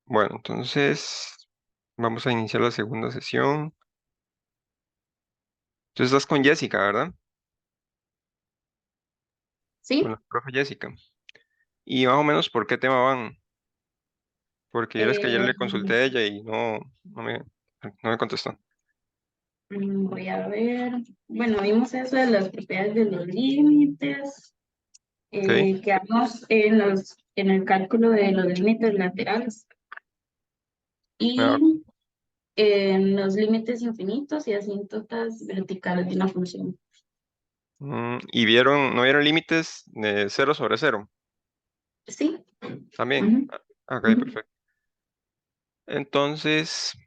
Bueno, entonces vamos a iniciar la segunda sesión. Tú estás con Jessica, ¿verdad? Con Sí, la profe Jessica. Y más o menos, ¿por qué tema van? Porque yo es que ayer eh, le consulté a ella y no me contestó. voy a ver. Bueno, vimos eso de las propiedades de los límites, ¿Ok? quedamos en el cálculo de los límites laterales Ah, y en los límites infinitos y asíntotas verticales de una función. ¿Y no vieron límites de 0 sobre 0? Sí. También. Ujú, Ok, ujú, perfecto. Entonces,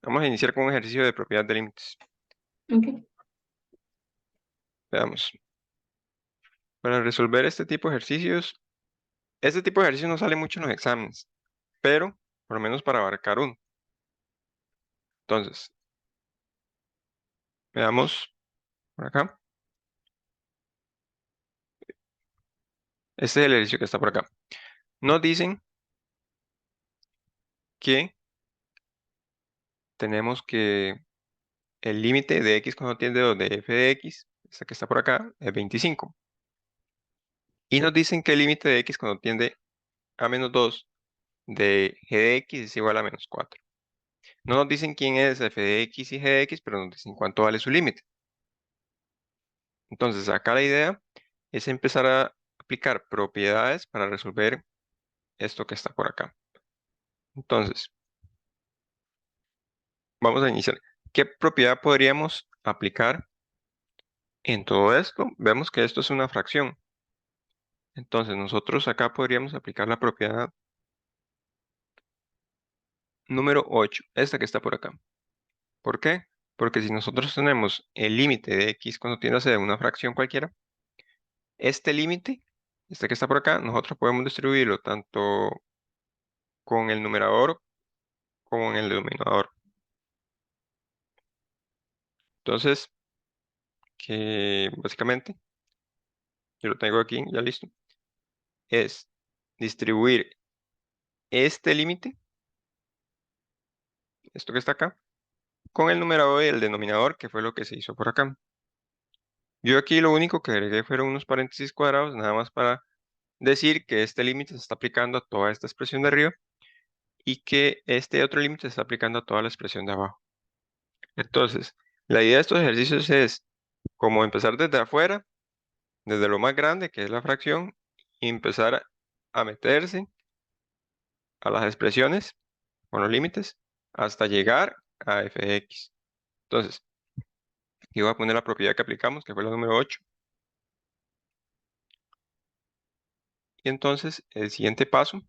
vamos a iniciar con un ejercicio de propiedad de límites. ok. Veamos. Para resolver este tipo de ejercicios no sale mucho en los exámenes, pero por lo menos para abarcar uno. Entonces, veamos por acá. Este es el ejercicio que está por acá. Nos dicen que tenemos que el límite de x cuando tiende 2 de f de x, esta que está por acá, es 25. Y nos dicen que el límite de x cuando tiende a menos 2 de g de x es igual a menos 4. No nos dicen quién es f de x y g de x, pero nos dicen cuánto vale su límite. Entonces, acá la idea es empezar a aplicar propiedades para resolver esto que está por acá. Entonces, vamos a iniciar. ¿Qué propiedad podríamos aplicar en todo esto? Vemos que esto es una fracción. Entonces, nosotros acá podríamos aplicar la propiedad número 8, esta que está por acá. ¿Por qué? Porque si nosotros tenemos el límite de x cuando tiende a ser una fracción cualquiera, este límite, este que está por acá, nosotros podemos distribuirlo tanto con el numerador como en el denominador. Entonces, que básicamente, yo lo tengo aquí ya listo, es distribuir este límite, esto que está acá, con el numerador y el denominador, que fue lo que se hizo por acá. Yo aquí lo único que agregué fueron unos paréntesis cuadrados, nada más para decir que este límite se está aplicando a toda esta expresión de arriba y que este otro límite se está aplicando a toda la expresión de abajo. Entonces, la idea de estos ejercicios es como empezar desde afuera, desde lo más grande, que es la fracción, y empezar a meterse a las expresiones con los límites hasta llegar a f de x. Entonces, aquí voy a poner la propiedad que aplicamos, que fue la número 8. Y entonces, el siguiente paso,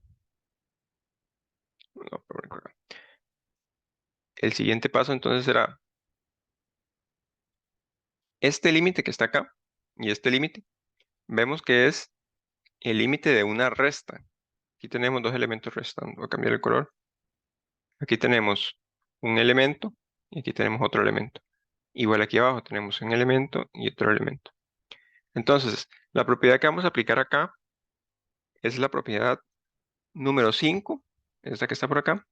no, perdón, por acá. El siguiente paso entonces será este límite que está acá y este límite. Vemos que es el límite de una resta. Aquí tenemos dos elementos restando. Voy a cambiar el color. Aquí tenemos un elemento y aquí tenemos otro elemento. Igual aquí abajo tenemos un elemento y otro elemento. Entonces, la propiedad que vamos a aplicar acá es la propiedad número 5, esta que está por acá,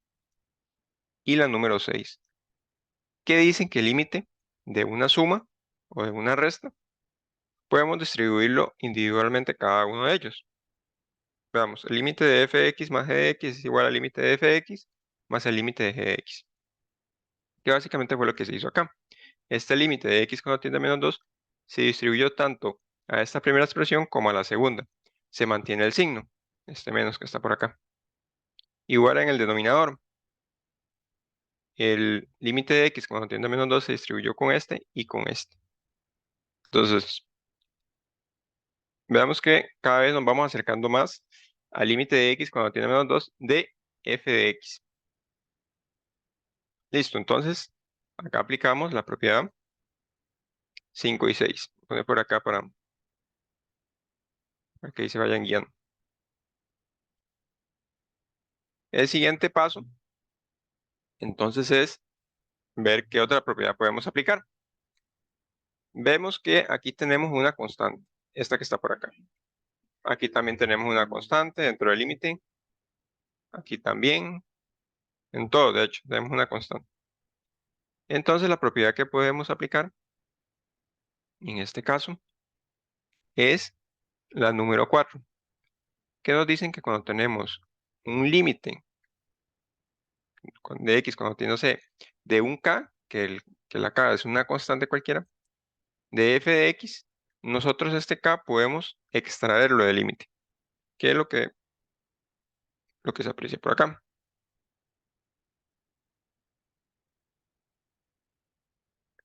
y la número 6, que dicen que el límite de una suma o de una resta podemos distribuirlo individualmente cada uno de ellos. Veamos, el límite de f de x más g de x es igual al límite de f de x más el límite de g de x, que básicamente fue lo que se hizo acá. Este límite de x cuando tiende a menos 2 se distribuyó tanto a esta primera expresión como a la segunda. Se mantiene el signo, este menos que está por acá. Igual en el denominador, el límite de x cuando tiende a menos 2 se distribuyó con este y con este. Entonces, veamos que cada vez nos vamos acercando más al límite de x cuando tiende a menos 2 de f de x. Listo, entonces acá aplicamos la propiedad 5 y 6. Voy a poner por acá para que ahí se vayan guiando. El siguiente paso, entonces, es ver qué otra propiedad podemos aplicar. Vemos que aquí tenemos una constante, esta que está por acá. Aquí también tenemos una constante dentro del límite. Aquí también. En todo, de hecho, tenemos una constante. Entonces, la propiedad que podemos aplicar en este caso es la número 4, que nos dicen que cuando tenemos un límite de x, cuando tiene, no sé, de un k, que la k es una constante cualquiera, de f de x, nosotros este k podemos extraerlo del límite, que es lo que se aprecia por acá.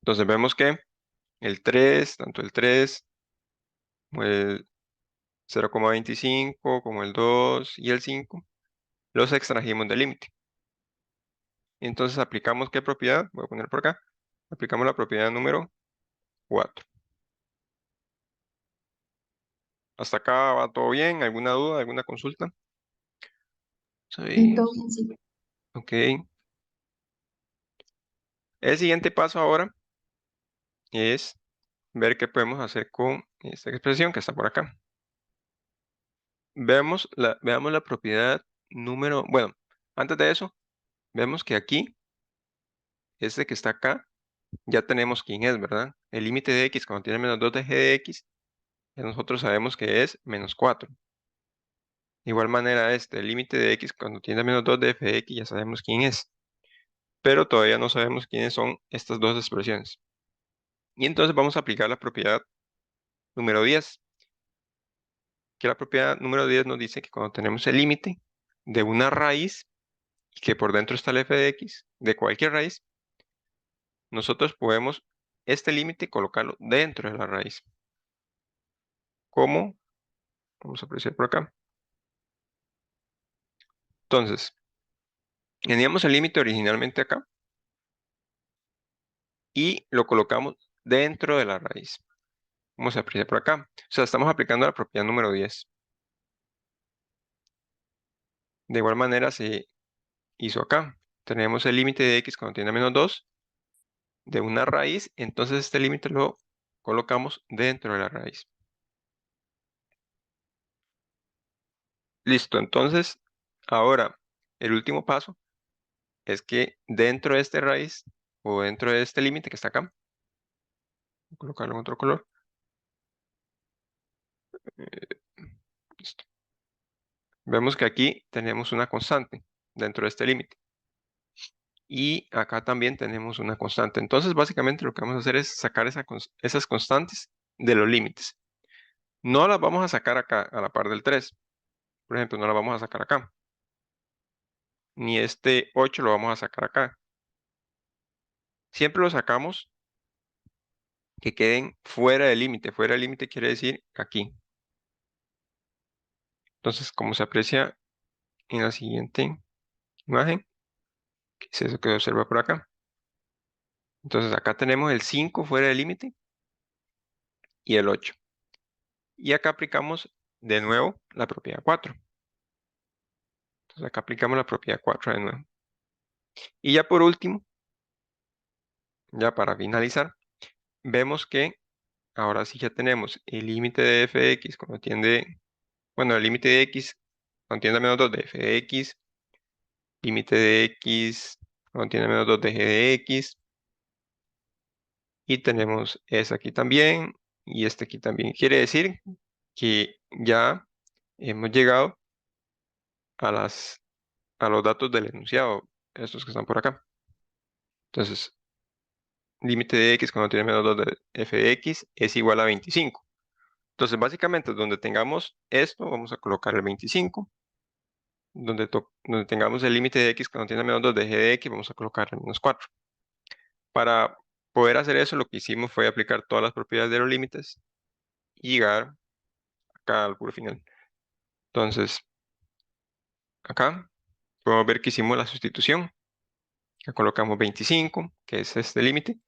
Entonces vemos que el 3, tanto el 3 como el 0,25, como el 2 y el 5, los extrajimos del límite. Entonces aplicamos ¿qué propiedad? Voy a poner por acá. Aplicamos la propiedad número 4. Hasta acá va todo bien. ¿Alguna duda? ¿Alguna consulta? Sí. Entonces, sí. Ok. El siguiente paso ahora es ver qué podemos hacer con esta expresión que está por acá. Veamos la propiedad número... Bueno, antes de eso, vemos que aquí, este que está acá, ya tenemos quién es, ¿verdad? El límite de x cuando tiene menos 2 de g de x, ya nosotros sabemos que es menos 4. De igual manera, el límite de x cuando tiene menos 2 de f de x, ya sabemos quién es. Pero todavía no sabemos quiénes son estas dos expresiones. Y entonces vamos a aplicar la propiedad número 10, que la propiedad número 10 nos dice que cuando tenemos el límite de una raíz y que por dentro está el f de x, de cualquier raíz, nosotros podemos este límite colocarlo dentro de la raíz. ¿Cómo? Vamos a apreciar por acá. Entonces, teníamos el límite originalmente acá y lo colocamos dentro de la raíz. ¿Cómo se aprecia por acá? O sea, estamos aplicando la propiedad número 10. De igual manera se hizo acá. Tenemos el límite de x cuando tiene menos 2 de una raíz, entonces este límite lo colocamos dentro de la raíz. Listo, entonces ahora el último paso es que dentro de este raíz o dentro de este límite que está acá, voy a colocarlo en otro color. eh, Listo. Vemos que aquí tenemos una constante dentro de este límite. Y acá también tenemos una constante. Entonces, básicamente lo que vamos a hacer es sacar esas constantes de los límites. No las vamos a sacar acá a la par del 3. Por ejemplo, no las vamos a sacar acá. Ni este 8 lo vamos a sacar acá. Siempre lo sacamos que queden fuera del límite. Fuera del límite quiere decir aquí. Entonces, como se aprecia en la siguiente imagen, que es eso que se observa por acá. Entonces, acá tenemos el 5 fuera del límite y el 8. Y acá aplicamos de nuevo la propiedad 4. Entonces, acá aplicamos la propiedad 4 de nuevo. Y ya por último, ya para finalizar, vemos que ahora sí ya tenemos el límite de f de x cuando tiende, bueno, el límite de x cuando tiende a menos 2 de f de x, límite de x cuando tiende a menos 2 de g de x, y tenemos ese aquí también, y este aquí también. Quiere decir que ya hemos llegado a a los datos del enunciado, estos que están por acá. Entonces, límite de x cuando tiene menos 2 de f de x es igual a 25. Entonces, básicamente, donde tengamos esto, vamos a colocar el 25. Donde tengamos el límite de x cuando tiene menos 2 de g de x, vamos a colocar el menos 4. Para poder hacer eso, lo que hicimos fue aplicar todas las propiedades de los límites y llegar acá al puro final. Entonces, acá podemos ver que hicimos la sustitución. Acá colocamos 25, que es este límite.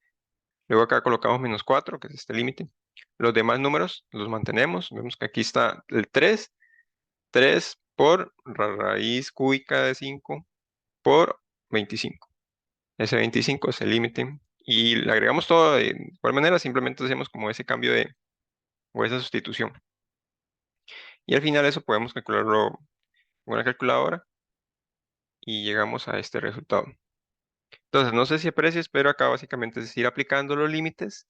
Luego acá colocamos menos 4, que es este límite. Los demás números los mantenemos. Vemos que aquí está el 3. 3 por raíz cúbica de 5 por 25. Ese 25 es el límite. Y le agregamos todo de igual manera, simplemente hacemos como ese cambio o esa sustitución. Y al final eso podemos calcularlo con una calculadora y llegamos a este resultado. Entonces, no sé si aprecies, pero acá básicamente es ir aplicando los límites,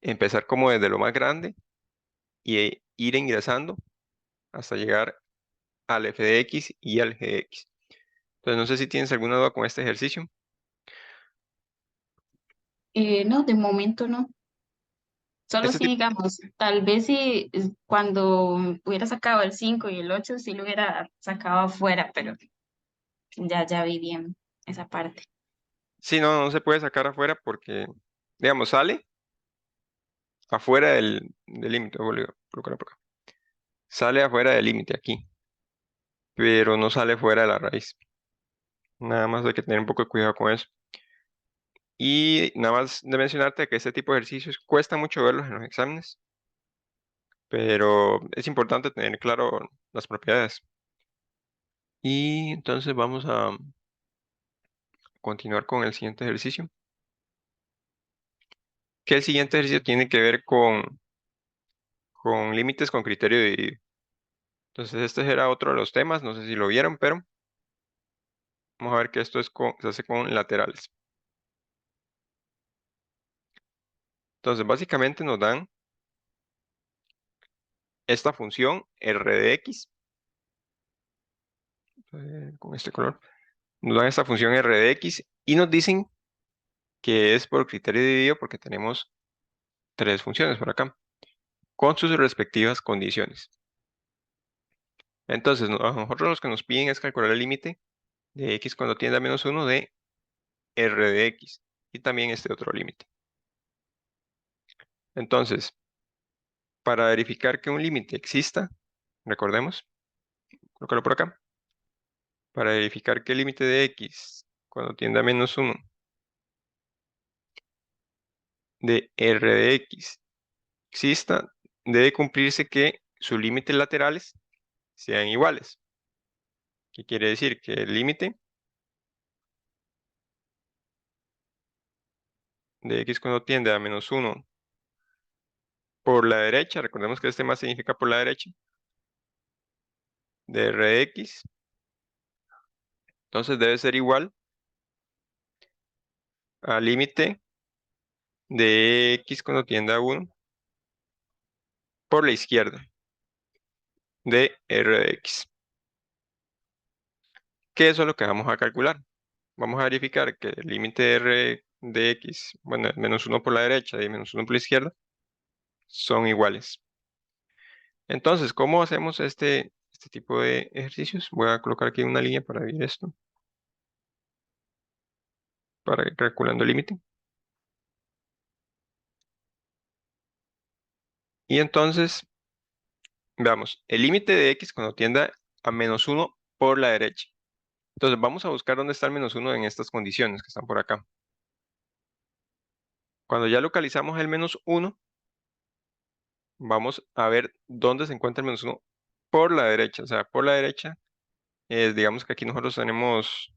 empezar como desde lo más grande y ir ingresando hasta llegar al f de x y al g de x. Entonces, no sé si tienes alguna duda con este ejercicio. No, de momento no. Solo Este si tipo, digamos, tal vez si cuando hubiera sacado el 5 y el 8 sí lo hubiera sacado afuera, pero ya vi bien esa parte. sí, no se puede sacar afuera porque, digamos, sale afuera del límite. Voy a colocarlo por acá. Sale afuera del límite aquí, pero no sale fuera de la raíz. Nada más hay que tener un poco de cuidado con eso. Y nada más de mencionarte que este tipo de ejercicios cuesta mucho verlos en los exámenes, pero es importante tener claro las propiedades. Y entonces vamos a continuar con el siguiente ejercicio, que el siguiente ejercicio tiene que ver con límites con criterio dividido. Entonces este era otro de los temas, no sé si lo vieron, pero vamos a ver que esto se hace con laterales. Entonces básicamente nos dan esta función r de x, con este color, nos dan esta función r de x y nos dicen que es por criterio dividido porque tenemos tres funciones por acá, con sus respectivas condiciones. Entonces, a nosotros los que nos piden es calcular el límite de x cuando tiende a menos 1 de r de x y también este otro límite. Entonces, para verificar que un límite exista, recordemos, colocarlo por acá, para verificar que el límite de x cuando tiende a menos 1 de r de x exista, debe cumplirse que sus límites laterales sean iguales. ¿Qué quiere decir? Que el límite de x cuando tiende a menos 1 por la derecha, recordemos que este más significa por la derecha, de r de x, entonces debe ser igual al límite de x cuando tiende a 1 por la izquierda de r de x. Que eso es lo que vamos a calcular. Vamos a verificar que el límite de r de x, bueno, menos 1 por la derecha y menos 1 por la izquierda, son iguales. Entonces, ¿cómo hacemos este tipo de ejercicios? Voy a colocar aquí una línea para ver esto, para ir calculando el límite. Y entonces, veamos, el límite de x cuando tienda a menos 1 por la derecha. Entonces, vamos a buscar dónde está el menos 1 en estas condiciones que están por acá. Cuando ya localizamos el menos 1, vamos a ver dónde se encuentra el menos 1 por la derecha. O sea, por la derecha, digamos que aquí nosotros tenemos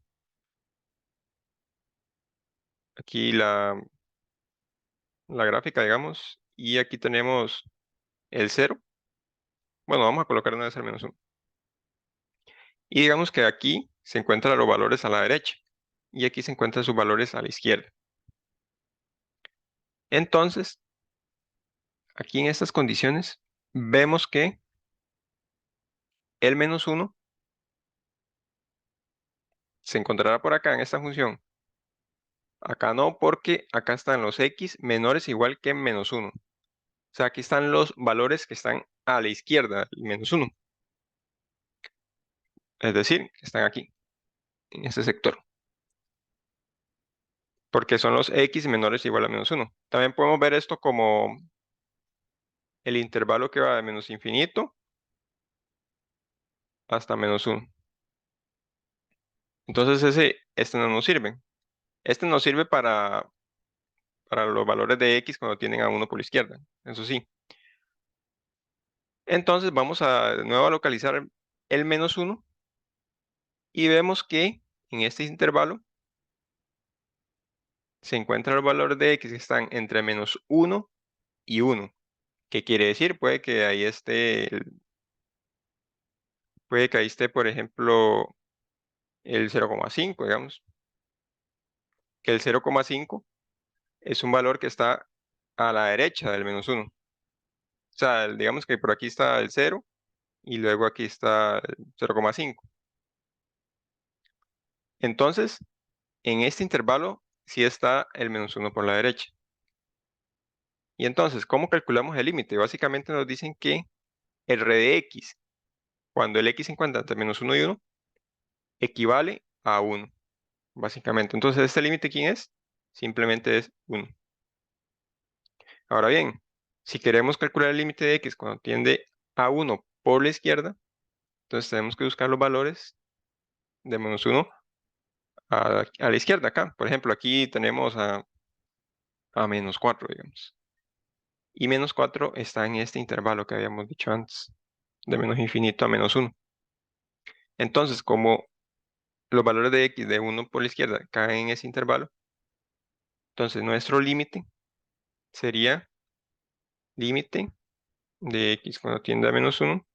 aquí la gráfica, digamos, y aquí tenemos el 0. Bueno, vamos a colocar una vez el menos 1. Y digamos que aquí se encuentran los valores a la derecha y aquí se encuentran sus valores a la izquierda. Entonces, aquí en estas condiciones, vemos que el menos 1 se encontrará por acá en esta función. Acá no, porque acá están los x menores igual que menos 1. O sea, aquí están los valores que están a la izquierda, el menos 1. Es decir, que están aquí, en este sector. Porque son los x menores igual a menos 1. También podemos ver esto como el intervalo que va de menos infinito hasta menos 1. Entonces este no nos sirve. Este nos sirve para los valores de x cuando tienden a 1 por la izquierda. Eso sí. Entonces vamos de nuevo a localizar el menos 1 y vemos que en este intervalo se encuentran los valores de x que están entre menos 1 y 1. ¿Qué quiere decir? Puede que ahí esté, por ejemplo, el 0,5, digamos. Que el 0,5 es un valor que está a la derecha del -1. O sea, digamos que por aquí está el 0 y luego aquí está el 0,5. Entonces, en este intervalo sí está el -1 por la derecha. Y entonces, ¿cómo calculamos el límite? Básicamente nos dicen que el r de x, cuando el x se encuentra entre -1 y 1, equivale a 1, básicamente. Entonces, ¿este límite quién es? Simplemente es 1. Ahora bien, si queremos calcular el límite de x cuando tiende a 1 por la izquierda, entonces tenemos que buscar los valores de -1 a la izquierda acá. Por ejemplo, aquí tenemos a -4, digamos. Y -4 está en este intervalo que habíamos dicho antes, de menos infinito a -1. Entonces, como los valores de x de 1 por la izquierda caen en ese intervalo, entonces nuestro límite sería límite de x cuando tiende a -1.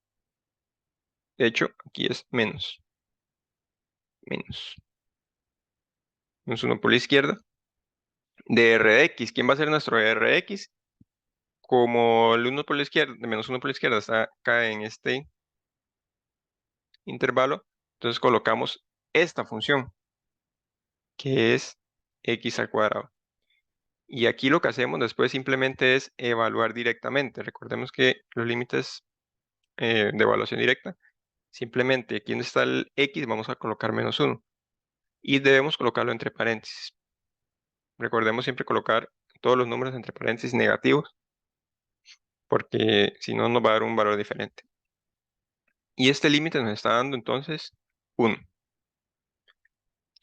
De hecho, aquí es menos -1 por la izquierda, de r de x. ¿Quién va a ser nuestro r de x? Como el 1 por la izquierda, de -1 por la izquierda cae en este intervalo, entonces colocamos esta función, que es x al cuadrado. Y aquí lo que hacemos después simplemente es evaluar directamente. Recordemos que los límites de evaluación directa, simplemente aquí donde está el x vamos a colocar -1 y debemos colocarlo entre paréntesis. Recordemos siempre colocar todos los números entre paréntesis negativos, porque si no nos va a dar un valor diferente. Y este límite nos está dando entonces 1.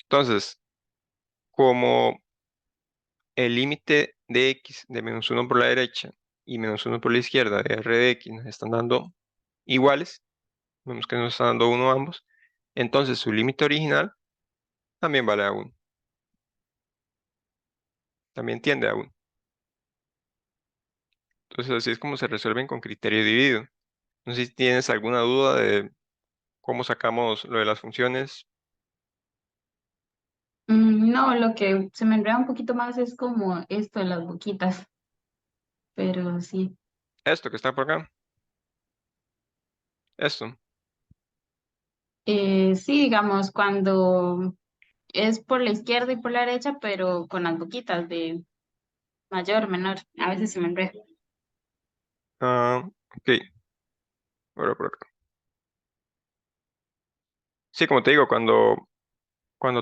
Entonces, como el límite de x de -1 por la derecha y -1 por la izquierda de r de x nos están dando iguales, vemos que nos está dando 1 ambos, entonces su límite original también vale a 1, también tiende a 1. Entonces así es como se resuelven con criterio dividido. No sé si tienes alguna duda de cómo sacamos lo de las funciones. No, lo que se me enreda un poquito más es como esto de las boquitas, pero sí. Esto que está por acá, esto. Sí, digamos, cuando es por la izquierda y por la derecha, pero con las boquitas de mayor, menor, a veces se me enreda. Ok, ahora por acá. Sí, como te digo, cuando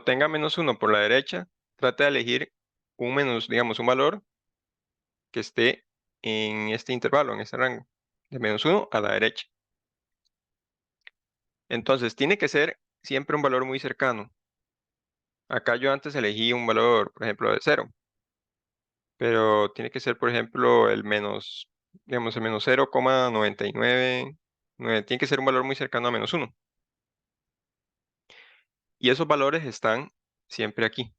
tenga -1 por la derecha, trata de elegir un menos, digamos, un valor que esté en este intervalo, en este rango, de -1 a la derecha. Entonces, tiene que ser siempre un valor muy cercano. Acá yo antes elegí un valor, por ejemplo, de 0, pero tiene que ser, por ejemplo, el menos, digamos, el menos 0,99, tiene que ser un valor muy cercano a -1. Y esos valores están siempre aquí.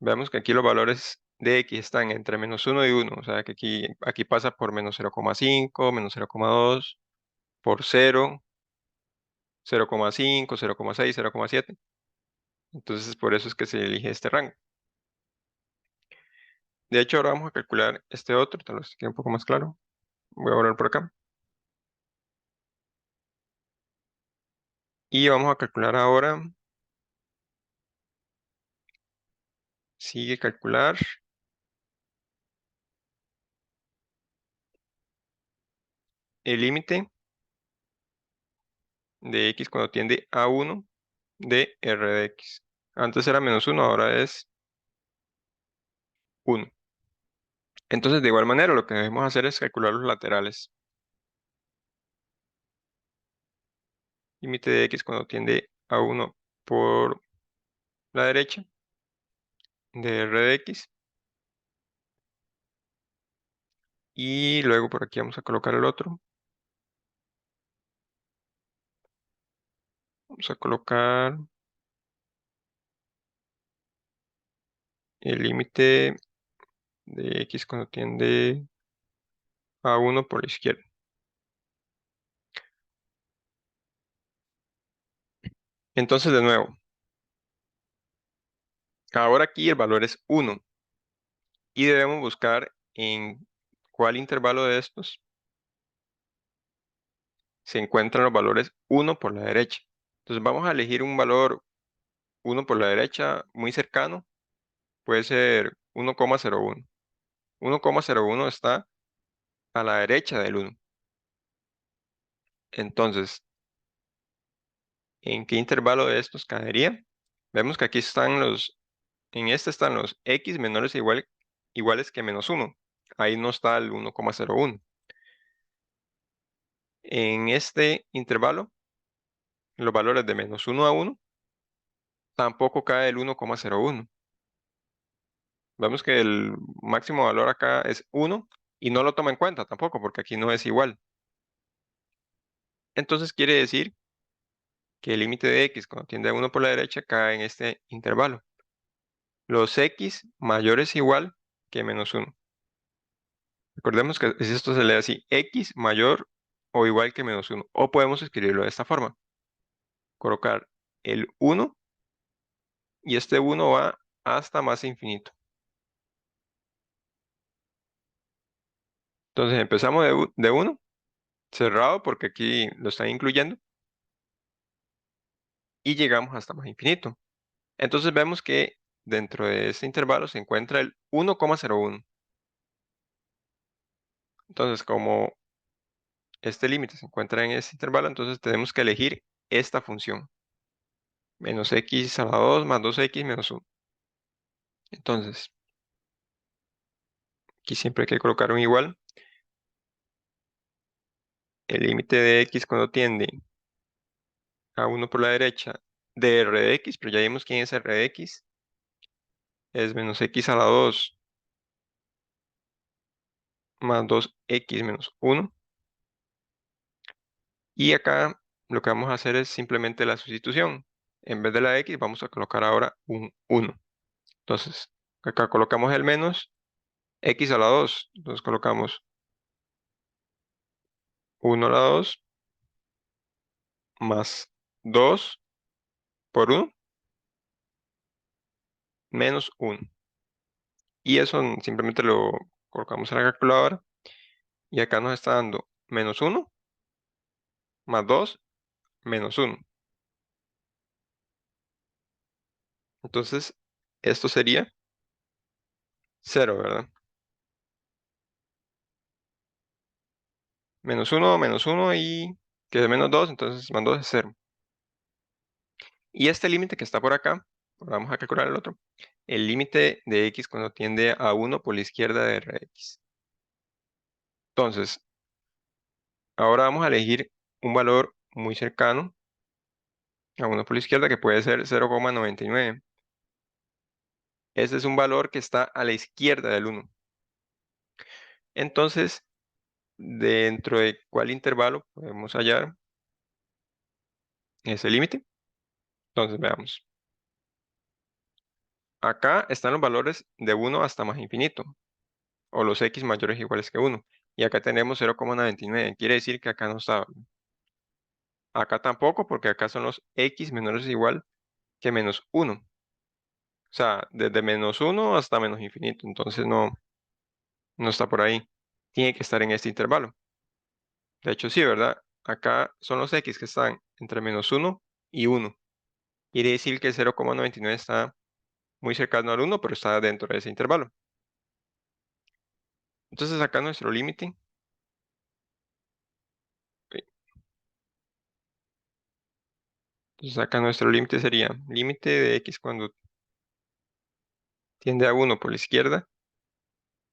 Veamos que aquí los valores de x están entre -1 y 1, o sea que aquí pasa por -0,5, -0,2, por 0, 0,5, 0,6, 0,7. Entonces por eso es que se elige este rango. De hecho, ahora vamos a calcular este otro, tal vez quede un poco más claro. Voy a borrar por acá. Y vamos a calcular ahora, sigue calcular el límite de x cuando tiende a 1 de r de x. Antes era -1, ahora es 1. Entonces, de igual manera, lo que debemos hacer es calcular los laterales. Límite de x cuando tiende a 1 por la derecha de r de x. Y luego por aquí vamos a colocar el otro. Vamos a colocar el límite de x cuando tiende a 1 por la izquierda. Entonces, de nuevo, ahora aquí el valor es 1 y debemos buscar en cuál intervalo de estos se encuentran los valores 1 por la derecha. Entonces vamos a elegir un valor 1 por la derecha muy cercano, puede ser 1,01. 1,01 está a la derecha del 1. Entonces, ¿en qué intervalo de estos caería? Vemos que aquí están en este están los x menores o iguales que -1. Ahí no está el 1,01. En este intervalo, los valores de -1 a 1, tampoco cae el 1,01. Vemos que el máximo valor acá es 1 y no lo toma en cuenta tampoco porque aquí no es igual. Entonces quiere decir que el límite de x cuando tiende a 1 por la derecha cae en este intervalo. Los x mayores o igual que -1. Recordemos que si esto se lee así, x mayor o igual que -1. O podemos escribirlo de esta forma. Colocar el 1 y este 1 va hasta más infinito. Entonces empezamos de 1, cerrado porque aquí lo están incluyendo, y llegamos hasta más infinito. Entonces vemos que dentro de este intervalo se encuentra el 1,01. Entonces, como este límite se encuentra en este intervalo, entonces tenemos que elegir esta función. Menos x a la 2 más 2x menos 1. Entonces, aquí siempre hay que colocar un igual. El límite de x cuando tiende a 1 por la derecha de r de x, pero ya vimos quién es r de x, es menos x a la 2 más 2x menos 1. Y acá lo que vamos a hacer es simplemente la sustitución. En vez de la x vamos a colocar ahora un 1. Entonces, acá colocamos el menos x a la 2. Entonces colocamos 1 a la 2 más 2 por 1 menos 1. Y eso simplemente lo colocamos en la calculadora. Y acá nos está dando menos 1 más 2 menos 1. Entonces, esto sería 0, ¿verdad? Menos 1 y que es menos 2, entonces más 2 es 0. Y este límite que está por acá, vamos a calcular el otro, el límite de x cuando tiende a 1 por la izquierda de Rx. Entonces, ahora vamos a elegir un valor muy cercano a 1 por la izquierda que puede ser 0,99. Este es un valor que está a la izquierda del 1. Entonces, dentro de cuál intervalo podemos hallar ese límite. Entonces, veamos. Acá están los valores de 1 hasta más infinito, o los x mayores o iguales que 1. Y acá tenemos 0,99. Quiere decir que acá no está. Acá tampoco, porque acá son los x menores o igual que -1. O sea, desde -1 hasta menos infinito. Entonces no está por ahí. Tiene que estar en este intervalo. De hecho, sí, ¿verdad? Acá son los x que están entre -1 y 1. Quiere decir que 0,99 está muy cercano al 1, pero está dentro de ese intervalo. Entonces acá nuestro límite, ok, entonces acá nuestro límite sería límite de x cuando tiende a 1 por la izquierda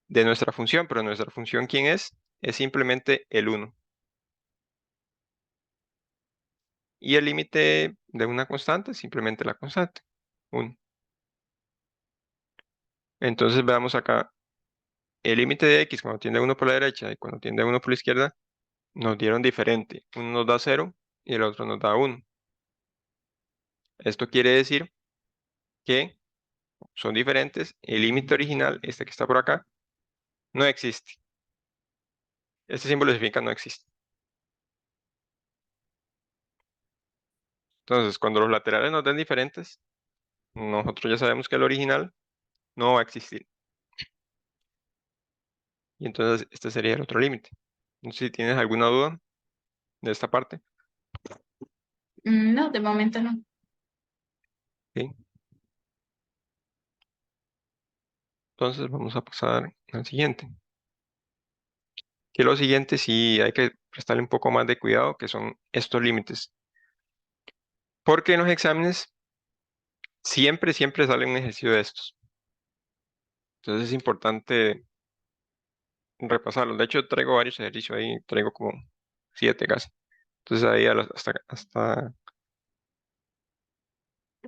de nuestra función, pero nuestra función ¿quién es? Es simplemente el 1. Y el límite de una constante, simplemente la constante, 1. Entonces veamos acá, el límite de x cuando tiende a 1 por la derecha y cuando tiende a 1 por la izquierda, nos dieron diferente. Uno nos da 0 y el otro nos da 1. Esto quiere decir que son diferentes. El límite original, este que está por acá, no existe. Este símbolo significa no existe. Entonces, cuando los laterales nos den diferentes, nosotros ya sabemos que el original no va a existir. Y entonces este sería el otro límite. No sé si tienes alguna duda de esta parte. No, de momento no. ¿Sí? Entonces vamos a pasar al siguiente. Que lo siguiente sí hay que prestarle un poco más de cuidado, que son estos límites. Porque en los exámenes siempre sale un ejercicio de estos. Entonces es importante repasarlos. De hecho, traigo varios ejercicios ahí, traigo como 7 casi. Entonces ahí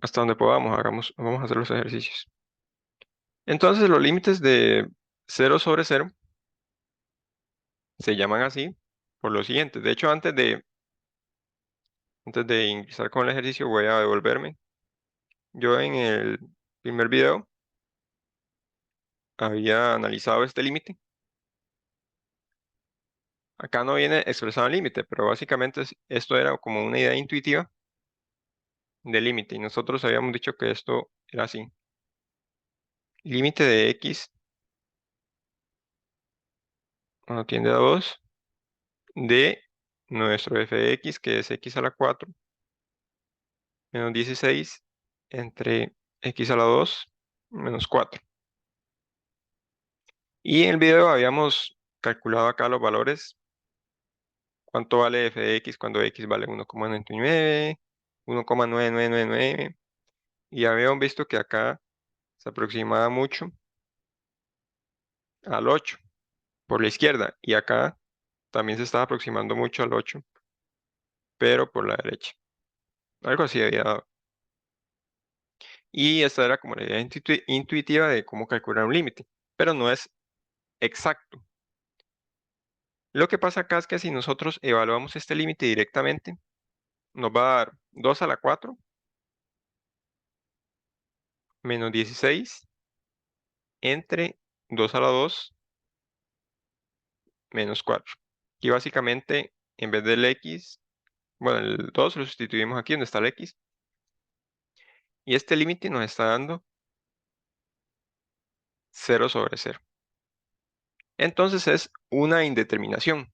hasta donde podamos, vamos a hacer los ejercicios. Entonces los límites de 0 sobre 0 se llaman así por lo siguiente. De hecho, antes de ingresar con el ejercicio voy a devolverme. Yo en el primer video había analizado este límite. Acá no viene expresado el límite, pero básicamente esto era como una idea intuitiva de límite. Y nosotros habíamos dicho que esto era así. Límite de x cuando tiende a 2 de nuestro f de x, que es x a la 4 menos 16 entre x a la 2 menos 4. Y en el video habíamos calculado acá los valores. ¿Cuánto vale f de x cuando x vale 1,99, 1,9999? Y habíamos visto que acá se aproximaba mucho al 8 por la izquierda. Y acá también se estaba aproximando mucho al 8, pero por la derecha. Algo así había dado. Y esta era como la idea intuitiva de cómo calcular un límite, pero no es exacto. Lo que pasa acá es que si nosotros evaluamos este límite directamente, nos va a dar 2 a la 4 menos 16 entre 2 a la 2 menos 4. Y básicamente, en vez del x, bueno, el 2 lo sustituimos aquí donde está el x. Y este límite nos está dando 0 sobre 0. Entonces es una indeterminación.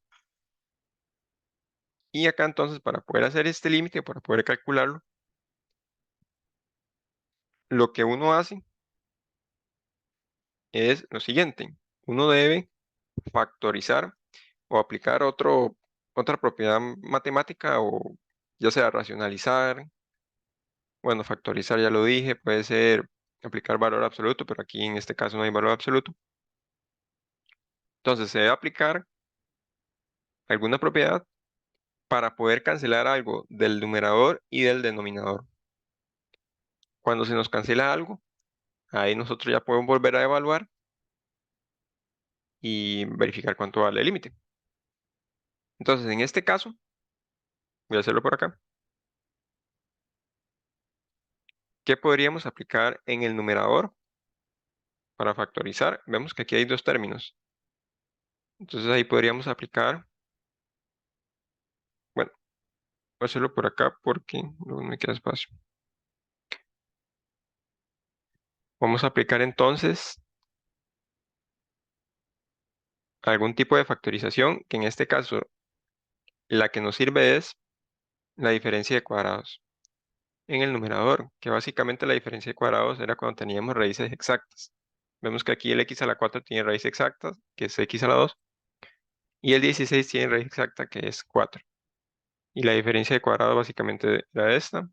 Y acá entonces para poder hacer este límite, para poder calcularlo, lo que uno hace es lo siguiente. Uno debe factorizar o aplicar otra propiedad matemática o ya sea racionalizar. Bueno, factorizar ya lo dije, puede ser aplicar valor absoluto, pero aquí en este caso no hay valor absoluto. Entonces se debe aplicar alguna propiedad para poder cancelar algo del numerador y del denominador. Cuando se nos cancela algo, ahí nosotros ya podemos volver a evaluar y verificar cuánto vale el límite. Entonces, en este caso, voy a hacerlo por acá. ¿Qué podríamos aplicar en el numerador para factorizar? Vemos que aquí hay dos términos. Entonces ahí podríamos aplicar, bueno, voy a hacerlo por acá porque no me queda espacio. Vamos a aplicar entonces algún tipo de factorización, que en este caso la que nos sirve es la diferencia de cuadrados en el numerador, que básicamente la diferencia de cuadrados era cuando teníamos raíces exactas. Vemos que aquí el x a la 4 tiene raíz exacta, que es x a la 2, y el 16 tiene raíz exacta, que es 4. Y la diferencia de cuadrados básicamente era esta.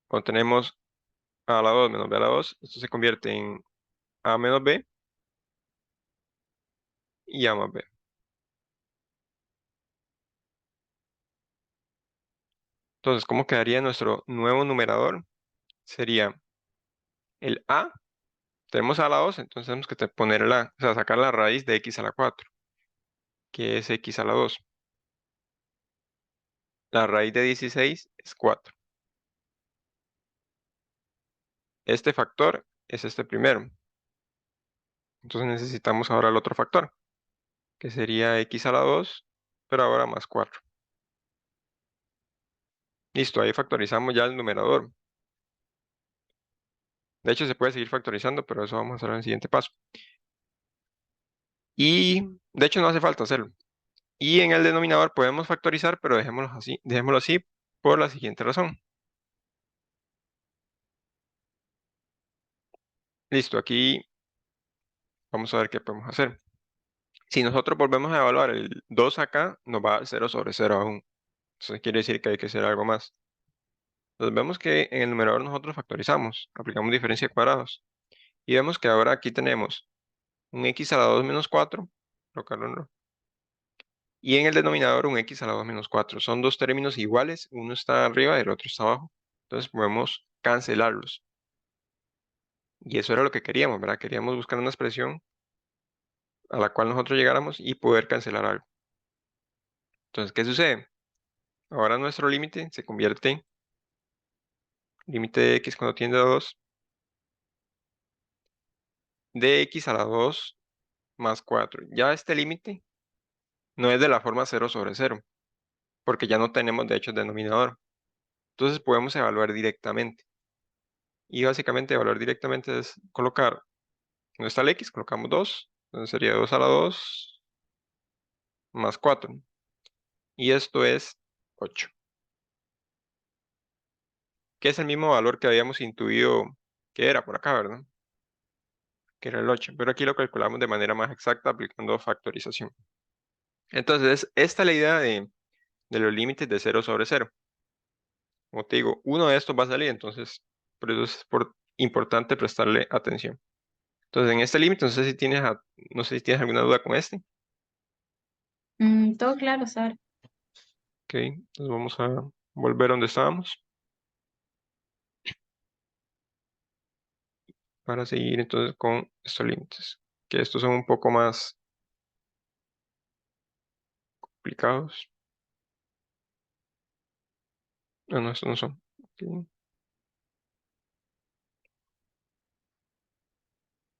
Cuando tenemos a la 2 menos b a la 2, esto se convierte en a menos b y a más b. Entonces, ¿cómo quedaría nuestro nuevo numerador? Sería el a, tenemos a la 2, entonces tenemos que o sea, sacar la raíz de x a la 4, que es x a la 2. La raíz de 16 es 4. Este factor es este primero. Entonces necesitamos ahora el otro factor, que sería x a la 2 pero ahora más 4. Listo, ahí factorizamos ya el numerador. De hecho, se puede seguir factorizando, pero eso vamos a hacer en el siguiente paso. Y de hecho no hace falta hacerlo. Y en el denominador podemos factorizar, pero dejémoslo así por la siguiente razón. Listo, aquí vamos a ver qué podemos hacer. Si nosotros volvemos a evaluar el 2 acá, nos va a dar 0/0 aún. Eso quiere decir que hay que hacer algo más. Entonces vemos que en el numerador nosotros factorizamos, aplicamos diferencia de cuadrados. Y vemos que ahora aquí tenemos un x a la 2 menos 4, colocarlo en y en el denominador un x a la 2 menos 4. Son dos términos iguales, uno está arriba y el otro está abajo. Entonces podemos cancelarlos. Y eso era lo que queríamos, ¿verdad? Queríamos buscar una expresión a la cual nosotros llegáramos y poder cancelar algo. Entonces, ¿qué sucede? Ahora nuestro límite se convierte en límite de x cuando tiende a 2 de x a la 2 más 4. Ya este límite no es de la forma 0/0, porque ya no tenemos de hecho denominador. Entonces podemos evaluar directamente. Y básicamente evaluar directamente es colocar, ¿dónde está el x? Colocamos 2, entonces sería 2 a la 2 más 4. Y esto es 8, que es el mismo valor que habíamos intuido que era por acá, ¿verdad? Que era el 8, pero aquí lo calculamos de manera más exacta aplicando factorización. Entonces, esta es la idea de los límites de 0/0. Como te digo, uno de estos va a salir, entonces por eso es importante prestarle atención. Entonces, en este límite, no sé si tienes alguna duda con este. Todo claro, Sara. Ok, entonces vamos a volver donde estábamos para seguir entonces con estos límites, que estos son un poco más complicados. Ah, no, estos no son. Ok,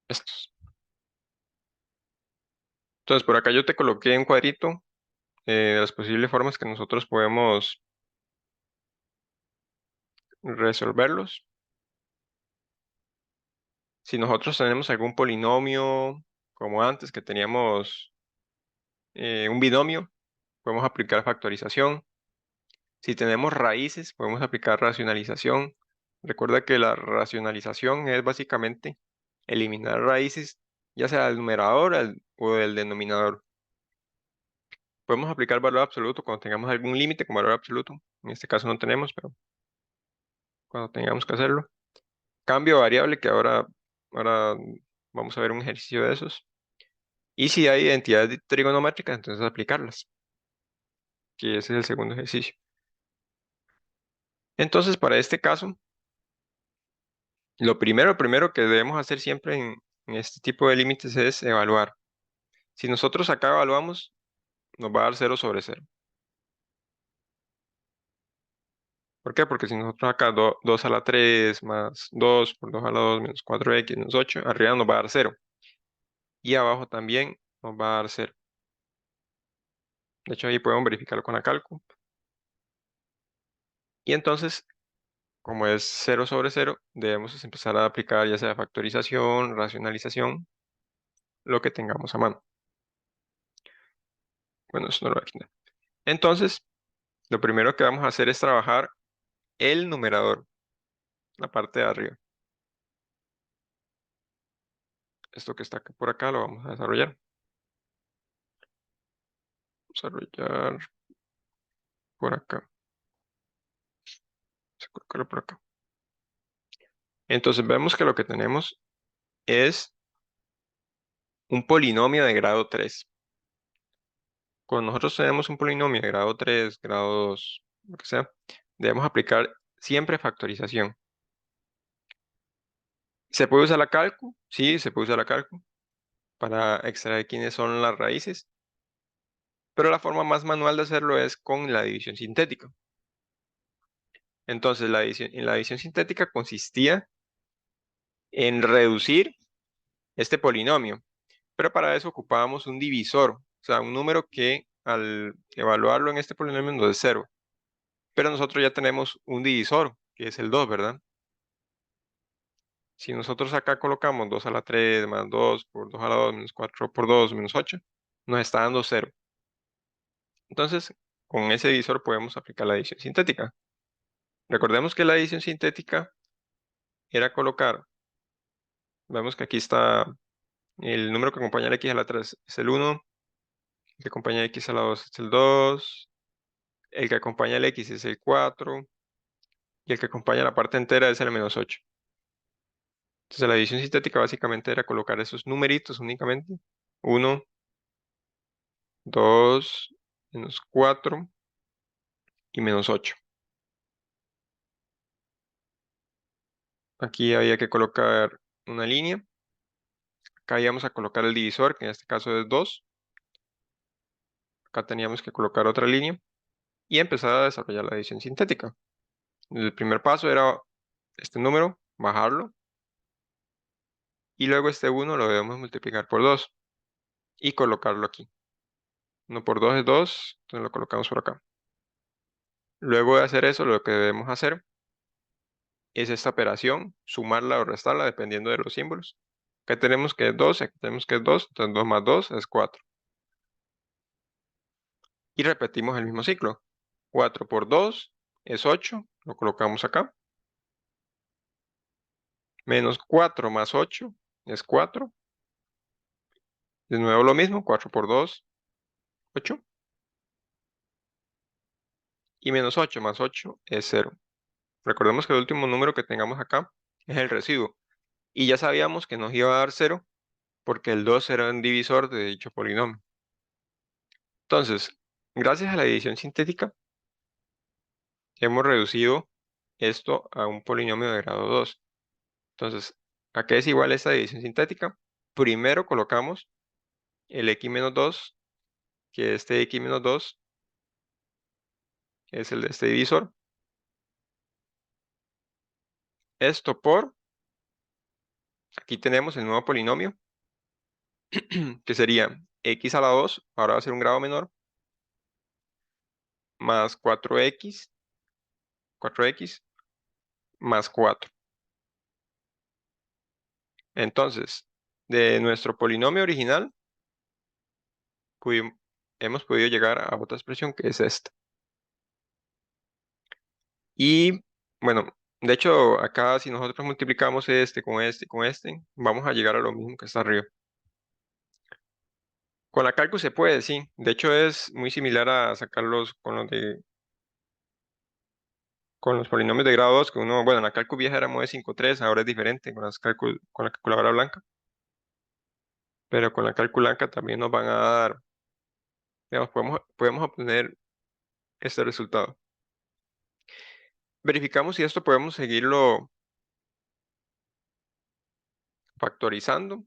estos. Entonces, por acá yo te coloqué un cuadrito de las posibles formas que nosotros podemos resolverlos. Si nosotros tenemos algún polinomio, como antes que teníamos un binomio, podemos aplicar factorización. Si tenemos raíces, podemos aplicar racionalización. Recuerda que la racionalización es básicamente eliminar raíces, ya sea del numerador o del denominador. Podemos aplicar valor absoluto cuando tengamos algún límite con valor absoluto. En este caso no tenemos, pero cuando tengamos que hacerlo. Cambio variable, que ahora vamos a ver un ejercicio de esos. Y si hay identidades trigonométricas, entonces aplicarlas, que ese es el segundo ejercicio. Entonces, para este caso, lo primero que debemos hacer siempre en este tipo de límites es evaluar. Si nosotros acá evaluamos, nos va a dar 0/0. ¿Por qué? Porque si nosotros acá 2 a la 3 más 2 por 2 a la 2 menos 4x menos 8, arriba nos va a dar 0. Y abajo también nos va a dar 0. De hecho, ahí podemos verificarlo con la cálculo. Y entonces, como es 0/0, debemos empezar a aplicar ya sea factorización, racionalización, lo que tengamos a mano. Bueno, eso no lo voy a quitar. Entonces, lo primero que vamos a hacer es trabajar el numerador, la parte de arriba. Esto que está por acá lo vamos a desarrollar. Desarrollar por acá. Vamos a colocarlo por acá. Entonces vemos que lo que tenemos es un polinomio de grado 3. Cuando nosotros tenemos un polinomio de grado 3, grado 2, lo que sea, debemos aplicar siempre factorización. ¿Se puede usar la cálculo? Sí, se puede usar la cálculo para extraer quiénes son las raíces, pero la forma más manual de hacerlo es con la división sintética. Entonces, en la división sintética consistía en reducir este polinomio, pero para eso ocupábamos un divisor, o sea, un número que al evaluarlo en este polinomio nos dé 0. Pero nosotros ya tenemos un divisor, que es el 2, ¿verdad? Si nosotros acá colocamos 2 a la 3 más 2 por 2 a la 2 menos 4 por 2 menos 8, nos está dando 0. Entonces, con ese divisor podemos aplicar la adición sintética. Recordemos que la adición sintética era colocar, vemos que aquí está el número que acompaña al x a la 3 es el 1, el que acompaña al x a la 2 es el 2, el que acompaña al x es el 4 y el que acompaña la parte entera es el menos 8. Entonces la adición sintética básicamente era colocar esos numeritos únicamente. 1, 2, menos 4 y menos 8. Aquí había que colocar una línea. Acá íbamos a colocar el divisor, que en este caso es 2. Acá teníamos que colocar otra línea y empezar a desarrollar la adición sintética. El primer paso era este número, bajarlo, y luego este 1 lo debemos multiplicar por 2 y colocarlo aquí. 1 por 2 es 2, entonces lo colocamos por acá. Luego de hacer eso, lo que debemos hacer es esta operación, sumarla o restarla dependiendo de los símbolos. Acá tenemos que es 2, aquí tenemos que es 2, entonces 2 más 2 es 4. Y repetimos el mismo ciclo. 4 por 2 es 8, lo colocamos acá. Menos 4 más 8 es 4. De nuevo lo mismo, 4 por 2, 8. Y menos 8 más 8 es 0. Recordemos que el último número que tengamos acá es el residuo. Y ya sabíamos que nos iba a dar 0 porque el 2 era un divisor de dicho polinomio. Entonces, gracias a la división sintética, hemos reducido esto a un polinomio de grado 2. Entonces, ¿a qué es igual esta división sintética? Primero colocamos el x menos 2, que este x menos 2 es el de este divisor. Esto por, aquí tenemos el nuevo polinomio, que sería x a la 2, ahora va a ser un grado menor, más 4x más 4. Entonces, de nuestro polinomio original, pudi- hemos podido llegar a otra expresión que es esta. Y bueno, de hecho, acá si nosotros multiplicamos este con este y con este, vamos a llegar a lo mismo que está arriba. Con la calcu se puede, sí. De hecho, es muy similar a sacarlos con los polinomios de grado 2, que uno, bueno, en la calcu vieja era de 5,3, ahora es diferente con la calculadora blanca. Pero con la calcu blanca también nos van a dar, digamos, podemos obtener este resultado. Verificamos si esto podemos seguirlo factorizando.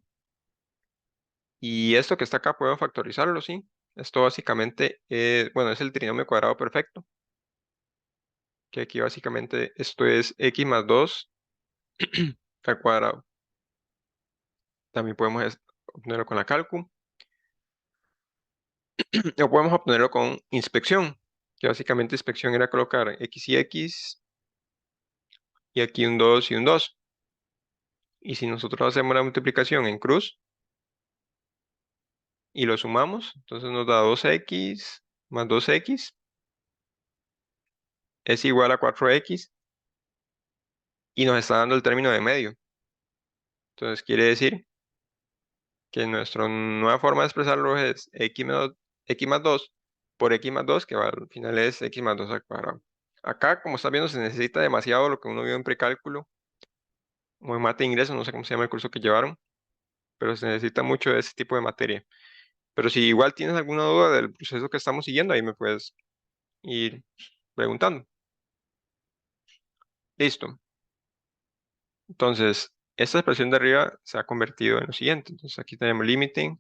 Y esto que está acá podemos factorizarlo, sí. Esto básicamente es, bueno, es el trinomio cuadrado perfecto. Que aquí básicamente esto es x más 2 al cuadrado. También podemos obtenerlo con la calcu. O podemos obtenerlo con inspección. Que básicamente inspección era colocar x y aquí un 2 y un 2. Y si nosotros hacemos la multiplicación en cruz y lo sumamos, entonces nos da 2x más 2x es igual a 4x y nos está dando el término de medio. Entonces quiere decir que nuestra nueva forma de expresarlo es x más 2 por x más 2, que al final es x más 2 al cuadrado. Acá, como estás viendo, se necesita demasiado lo que uno vio en precálculo o en mate de ingreso, no sé cómo se llama el curso que llevaron, pero se necesita mucho de ese tipo de materia. Pero si igual tienes alguna duda del proceso que estamos siguiendo, ahí me puedes ir preguntando. Listo. Entonces, esta expresión de arriba se ha convertido en lo siguiente. Entonces, aquí tenemos límite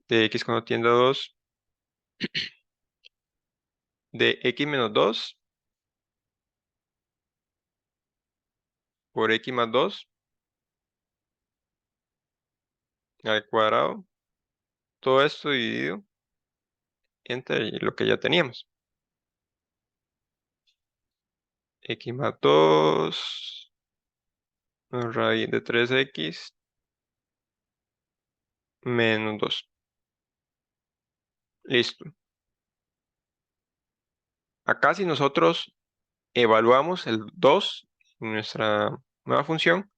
de x cuando tiende a 2 de x menos 2 por x más 2 al cuadrado. Todo esto dividido entre lo que ya teníamos. X más 2 raíz de 3x menos 2. Listo. Acá si nosotros evaluamos el 2 en nuestra nueva función,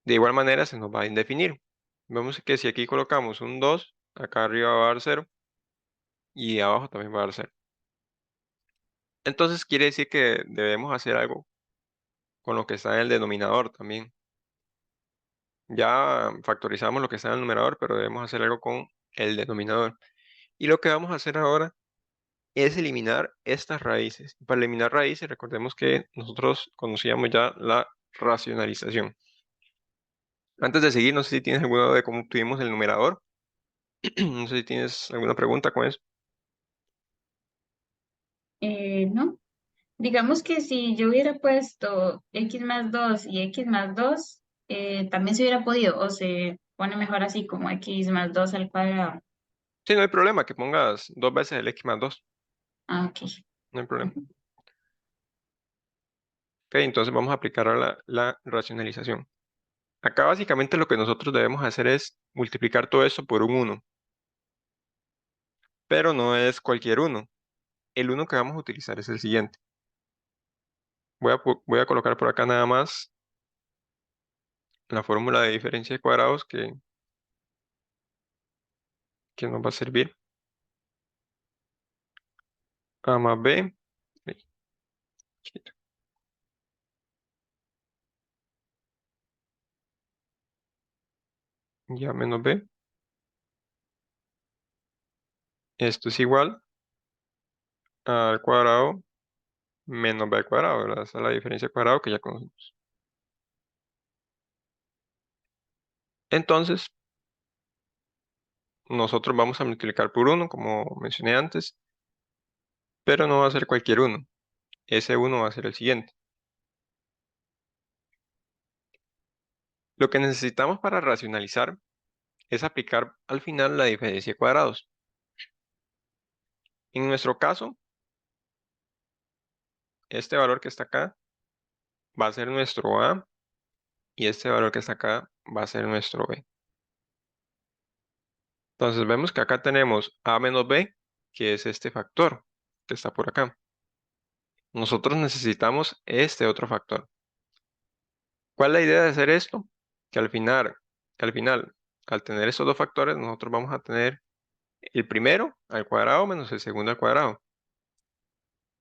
de igual manera se nos va a indefinir. Vemos que si aquí colocamos un 2, acá arriba va a dar 0 y abajo también va a dar 0. Entonces quiere decir que debemos hacer algo con lo que está en el denominador también. Ya factorizamos lo que está en el numerador, pero debemos hacer algo con el denominador. Y lo que vamos a hacer ahora es eliminar estas raíces. Para eliminar raíces, recordemos que nosotros conocíamos ya la racionalización. Antes de seguir, no sé si tienes alguna duda de cómo obtuvimos el numerador. No sé si tienes alguna pregunta con eso. No, digamos que si yo hubiera puesto x más 2 y x más 2, también se hubiera podido, o se pone mejor así como x más 2 al cuadrado. Sí, no hay problema que pongas dos veces el x más 2. Ah, ok. No hay problema. Ujú. Ok, entonces vamos a aplicar a la racionalización. Acá básicamente lo que nosotros debemos hacer es multiplicar todo esto por un 1, pero no es cualquier uno. El uno que vamos a utilizar es el siguiente. Voy a colocar por acá nada más la fórmula de diferencia de cuadrados que nos va a servir. A más B, ahí, chiquito, ya menos B. Esto es igual al cuadrado menos B al cuadrado, ¿verdad? Esa es la diferencia de cuadrado que ya conocemos. Entonces, nosotros vamos a multiplicar por uno, como mencioné antes, pero no va a ser cualquier uno. Ese uno va a ser el siguiente. Lo que necesitamos para racionalizar es aplicar al final la diferencia de cuadrados. En nuestro caso, este valor que está acá va a ser nuestro A y este valor que está acá va a ser nuestro B. Entonces vemos que acá tenemos A menos B, que es este factor que está por acá. Nosotros necesitamos este otro factor. ¿Cuál es la idea de hacer esto? Que al final, al tener estos dos factores, nosotros vamos a tener el primero al cuadrado menos el segundo al cuadrado.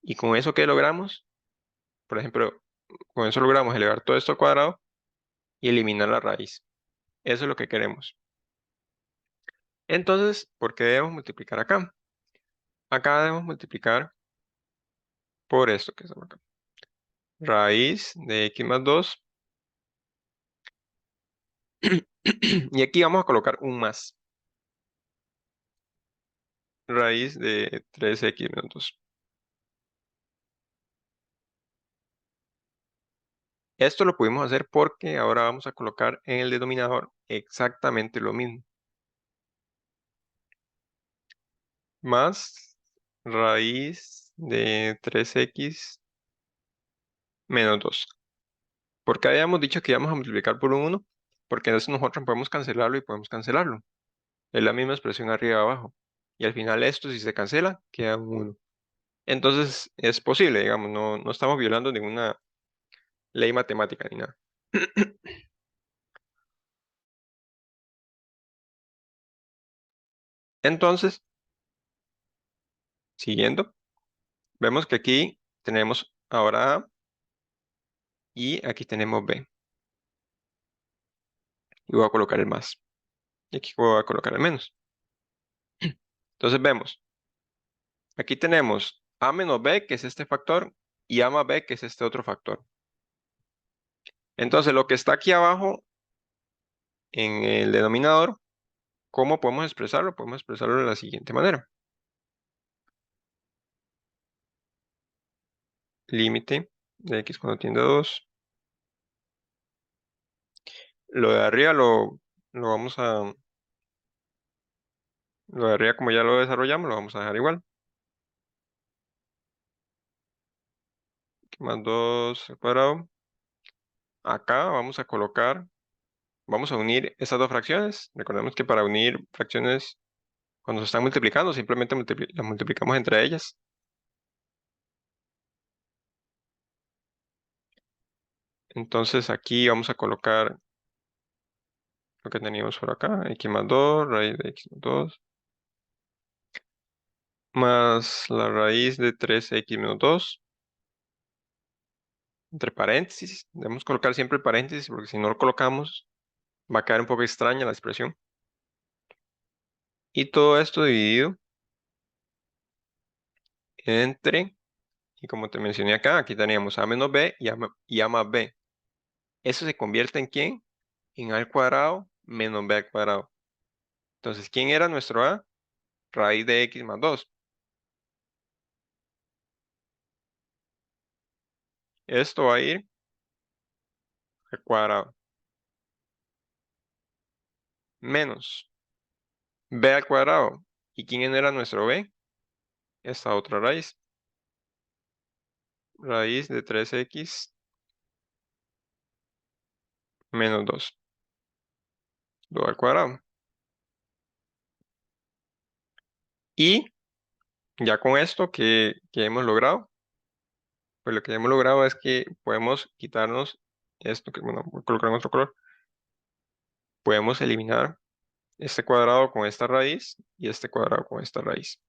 ¿Y con eso qué logramos? Por ejemplo, con eso logramos elevar todo esto al cuadrado y eliminar la raíz. Eso es lo que queremos. Entonces, ¿por qué debemos multiplicar acá? Acá debemos multiplicar por esto que está acá. Raíz de x más 2. Y aquí vamos a colocar un más. Raíz de 3x menos 2. Esto lo pudimos hacer porque ahora vamos a colocar en el denominador exactamente lo mismo. Más raíz de 3x menos 2. ¿Por qué habíamos dicho que íbamos a multiplicar por un 1? Porque entonces nosotros podemos cancelarlo y podemos cancelarlo. Es la misma expresión arriba y abajo. Y al final esto, si se cancela, queda un 1. Entonces es posible, digamos, no estamos violando ninguna ley matemática ni nada. Entonces, siguiendo, vemos que aquí tenemos ahora A y aquí tenemos B. Y voy a colocar el más. Y aquí voy a colocar el menos. Entonces vemos, aquí tenemos A menos B, que es este factor, y A más B, que es este otro factor. Entonces, lo que está aquí abajo en el denominador, ¿cómo podemos expresarlo? Podemos expresarlo de la siguiente manera. Límite de x cuando tiende a 2. Lo de arriba lo vamos a Lo de arriba, como ya lo desarrollamos, lo vamos a dejar igual. Más 2 al cuadrado. Acá vamos a colocar, vamos a unir esas dos fracciones. Recordemos que para unir fracciones, cuando se están multiplicando, simplemente las multiplicamos entre ellas. Entonces aquí vamos a colocar lo que teníamos por acá, x más 2 raíz de x más 2 más la raíz de 3x menos 2 entre paréntesis. Debemos colocar siempre paréntesis porque si no lo colocamos va a quedar un poco extraña la expresión. Y todo esto dividido entre, y como te mencioné acá, aquí teníamos a menos b y a más b. Eso se convierte en ¿quién? En a al cuadrado menos b al cuadrado. Entonces, ¿quién era nuestro a? Raíz de x más 2. Esto va a ir al cuadrado menos b al cuadrado. ¿Y quién era nuestro b? Esta otra raíz. Raíz de 3x menos 2. 2 al cuadrado. Y ya con esto que hemos logrado, pues lo que hemos logrado es que podemos quitarnos esto, que bueno, voy a colocar en otro color. Podemos eliminar este cuadrado con esta raíz y este cuadrado con esta raíz.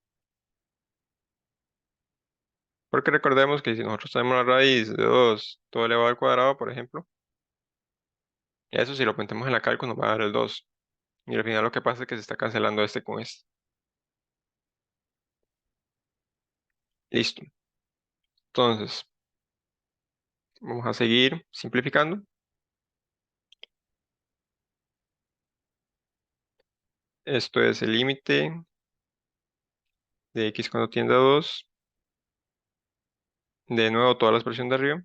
Porque recordemos que si nosotros tenemos la raíz de 2 todo elevado al cuadrado, por ejemplo, eso si lo ponemos en la cálculo nos va a dar el 2. Y al final lo que pasa es que se está cancelando este con este. Listo. Entonces, vamos a seguir simplificando. Esto es el límite de x cuando tiende a 2. De nuevo toda la expresión de arriba.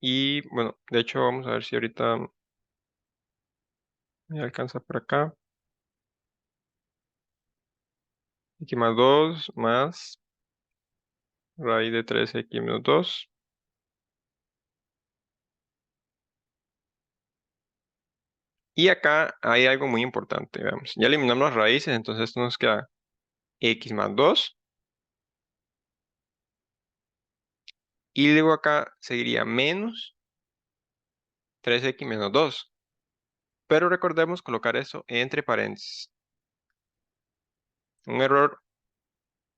Y bueno, de hecho vamos a ver si ahorita me alcanza por acá. X más 2 más raíz de 3x menos 2. Y acá hay algo muy importante, veamos. Ya eliminamos las raíces, entonces esto nos queda x más 2. Y luego acá seguiría menos 3x menos 2. Pero recordemos colocar eso entre paréntesis. Un error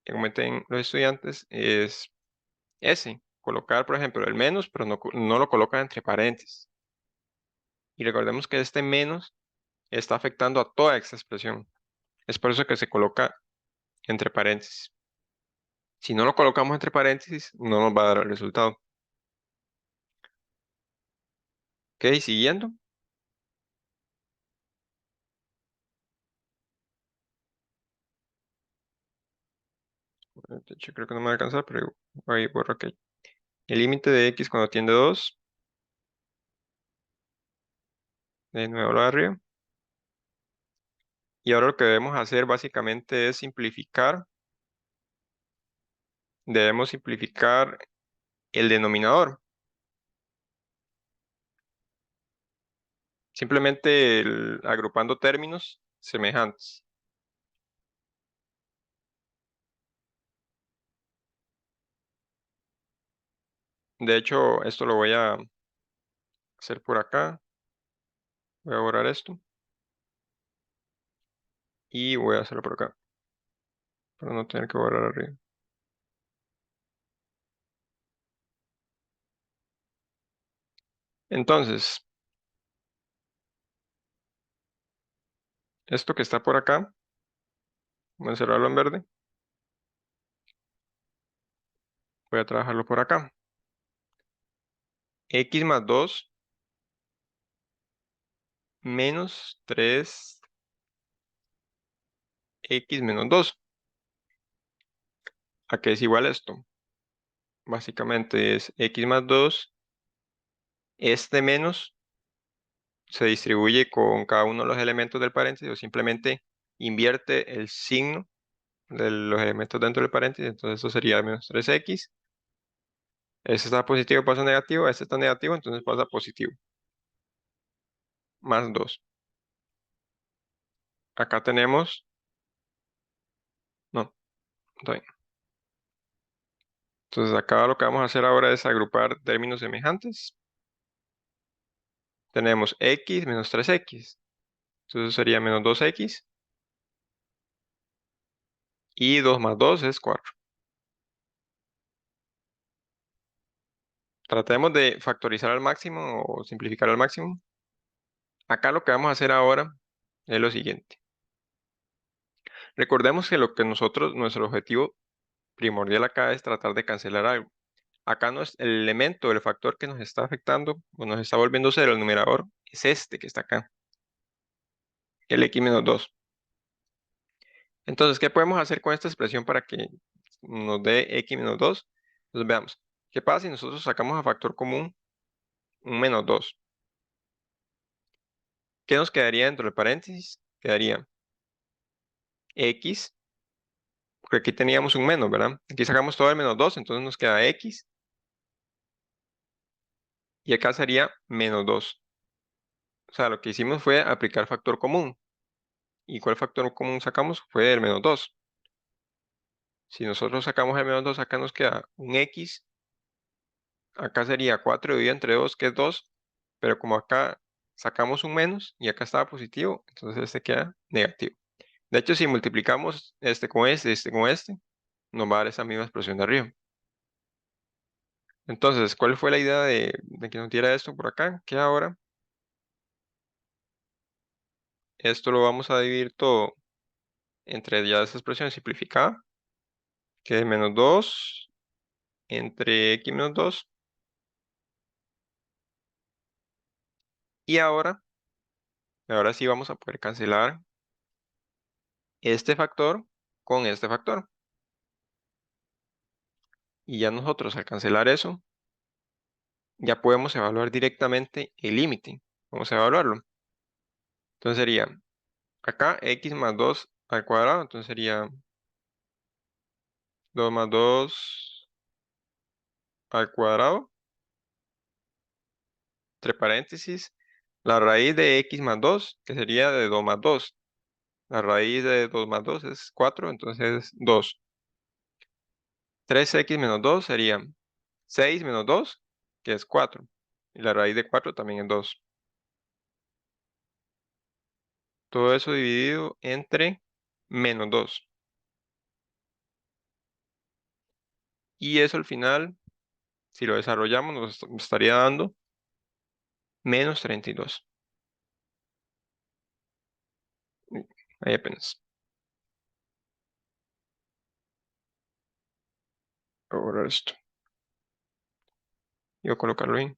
que cometen los estudiantes es ese. Colocar, por ejemplo, el menos, pero no lo colocan entre paréntesis. Y recordemos que este menos está afectando a toda esta expresión. Es por eso que se coloca entre paréntesis. Si no lo colocamos entre paréntesis, no nos va a dar el resultado. Ok, siguiendo. De hecho, creo que no me va a alcanzar, pero ahí borro ok. El límite de x cuando tiende a 2, de nuevo lo de arriba. Y ahora lo que debemos hacer básicamente es simplificar. Debemos simplificar el denominador. Simplemente agrupando términos semejantes. De hecho, esto lo voy a hacer por acá. Voy a borrar esto. Y voy a hacerlo por acá. Para no tener que borrar arriba. Entonces, esto que está por acá, voy a encerrarlo en verde. Voy a trabajarlo por acá. X más 2 menos 3x menos 2. ¿A qué es igual esto? Básicamente es x más 2 Este menos se distribuye con cada uno de los elementos del paréntesis o simplemente invierte el signo de los elementos dentro del paréntesis. Entonces eso sería menos 3x. Este está positivo, pasa a negativo. Este está negativo, entonces pasa a positivo. Más 2. Acá tenemos... No, está bien. Entonces acá lo que vamos a hacer ahora es agrupar términos semejantes. Tenemos x menos 3x. Entonces sería menos 2x. Y 2 más 2 es 4. Tratemos de factorizar al máximo o simplificar al máximo. Acá lo que vamos a hacer ahora es lo siguiente. Recordemos que lo que nuestro objetivo primordial acá es tratar de cancelar algo. Acá no es el elemento, el factor que nos está afectando o nos está volviendo cero el numerador, es este que está acá, el x menos 2. Entonces, ¿qué podemos hacer con esta expresión para que nos dé x menos 2? Entonces, veamos. ¿Qué pasa si nosotros sacamos a factor común un menos 2? ¿Qué nos quedaría dentro del paréntesis? Quedaría x, porque aquí teníamos un menos, ¿verdad? Aquí sacamos todo el menos 2, entonces nos queda x, y acá sería menos 2. O sea, lo que hicimos fue aplicar factor común. ¿Y cuál factor común sacamos? Fue el menos 2. Si nosotros sacamos el menos 2, acá nos queda un x. Acá sería 4 dividido entre 2, que es 2. Pero como acá sacamos un menos y acá estaba positivo, entonces este queda negativo. De hecho, si multiplicamos este con este, nos va a dar esa misma expresión de arriba. Entonces, ¿cuál fue la idea de que nos diera esto por acá? Que ahora esto lo vamos a dividir todo entre ya esa expresión simplificada, que es menos 2 entre x menos 2. Y ahora sí vamos a poder cancelar este factor con este factor. Y ya nosotros al cancelar eso, ya podemos evaluar directamente el límite. Vamos a evaluarlo. Entonces sería acá x más 2 al cuadrado. Entonces sería 2 más 2 al cuadrado, entre paréntesis, la raíz de x más 2, que sería de 2 más 2. La raíz de 2 más 2 es 4, entonces es 2. 3x menos 2 sería 6 menos 2, que es 4. Y la raíz de 4 también es 2. Todo eso dividido entre menos 2. Y eso al final, si lo desarrollamos, nos estaría dando menos 32. Ahí apenas. Voy a borrar esto. Y voy a colocarlo ahí.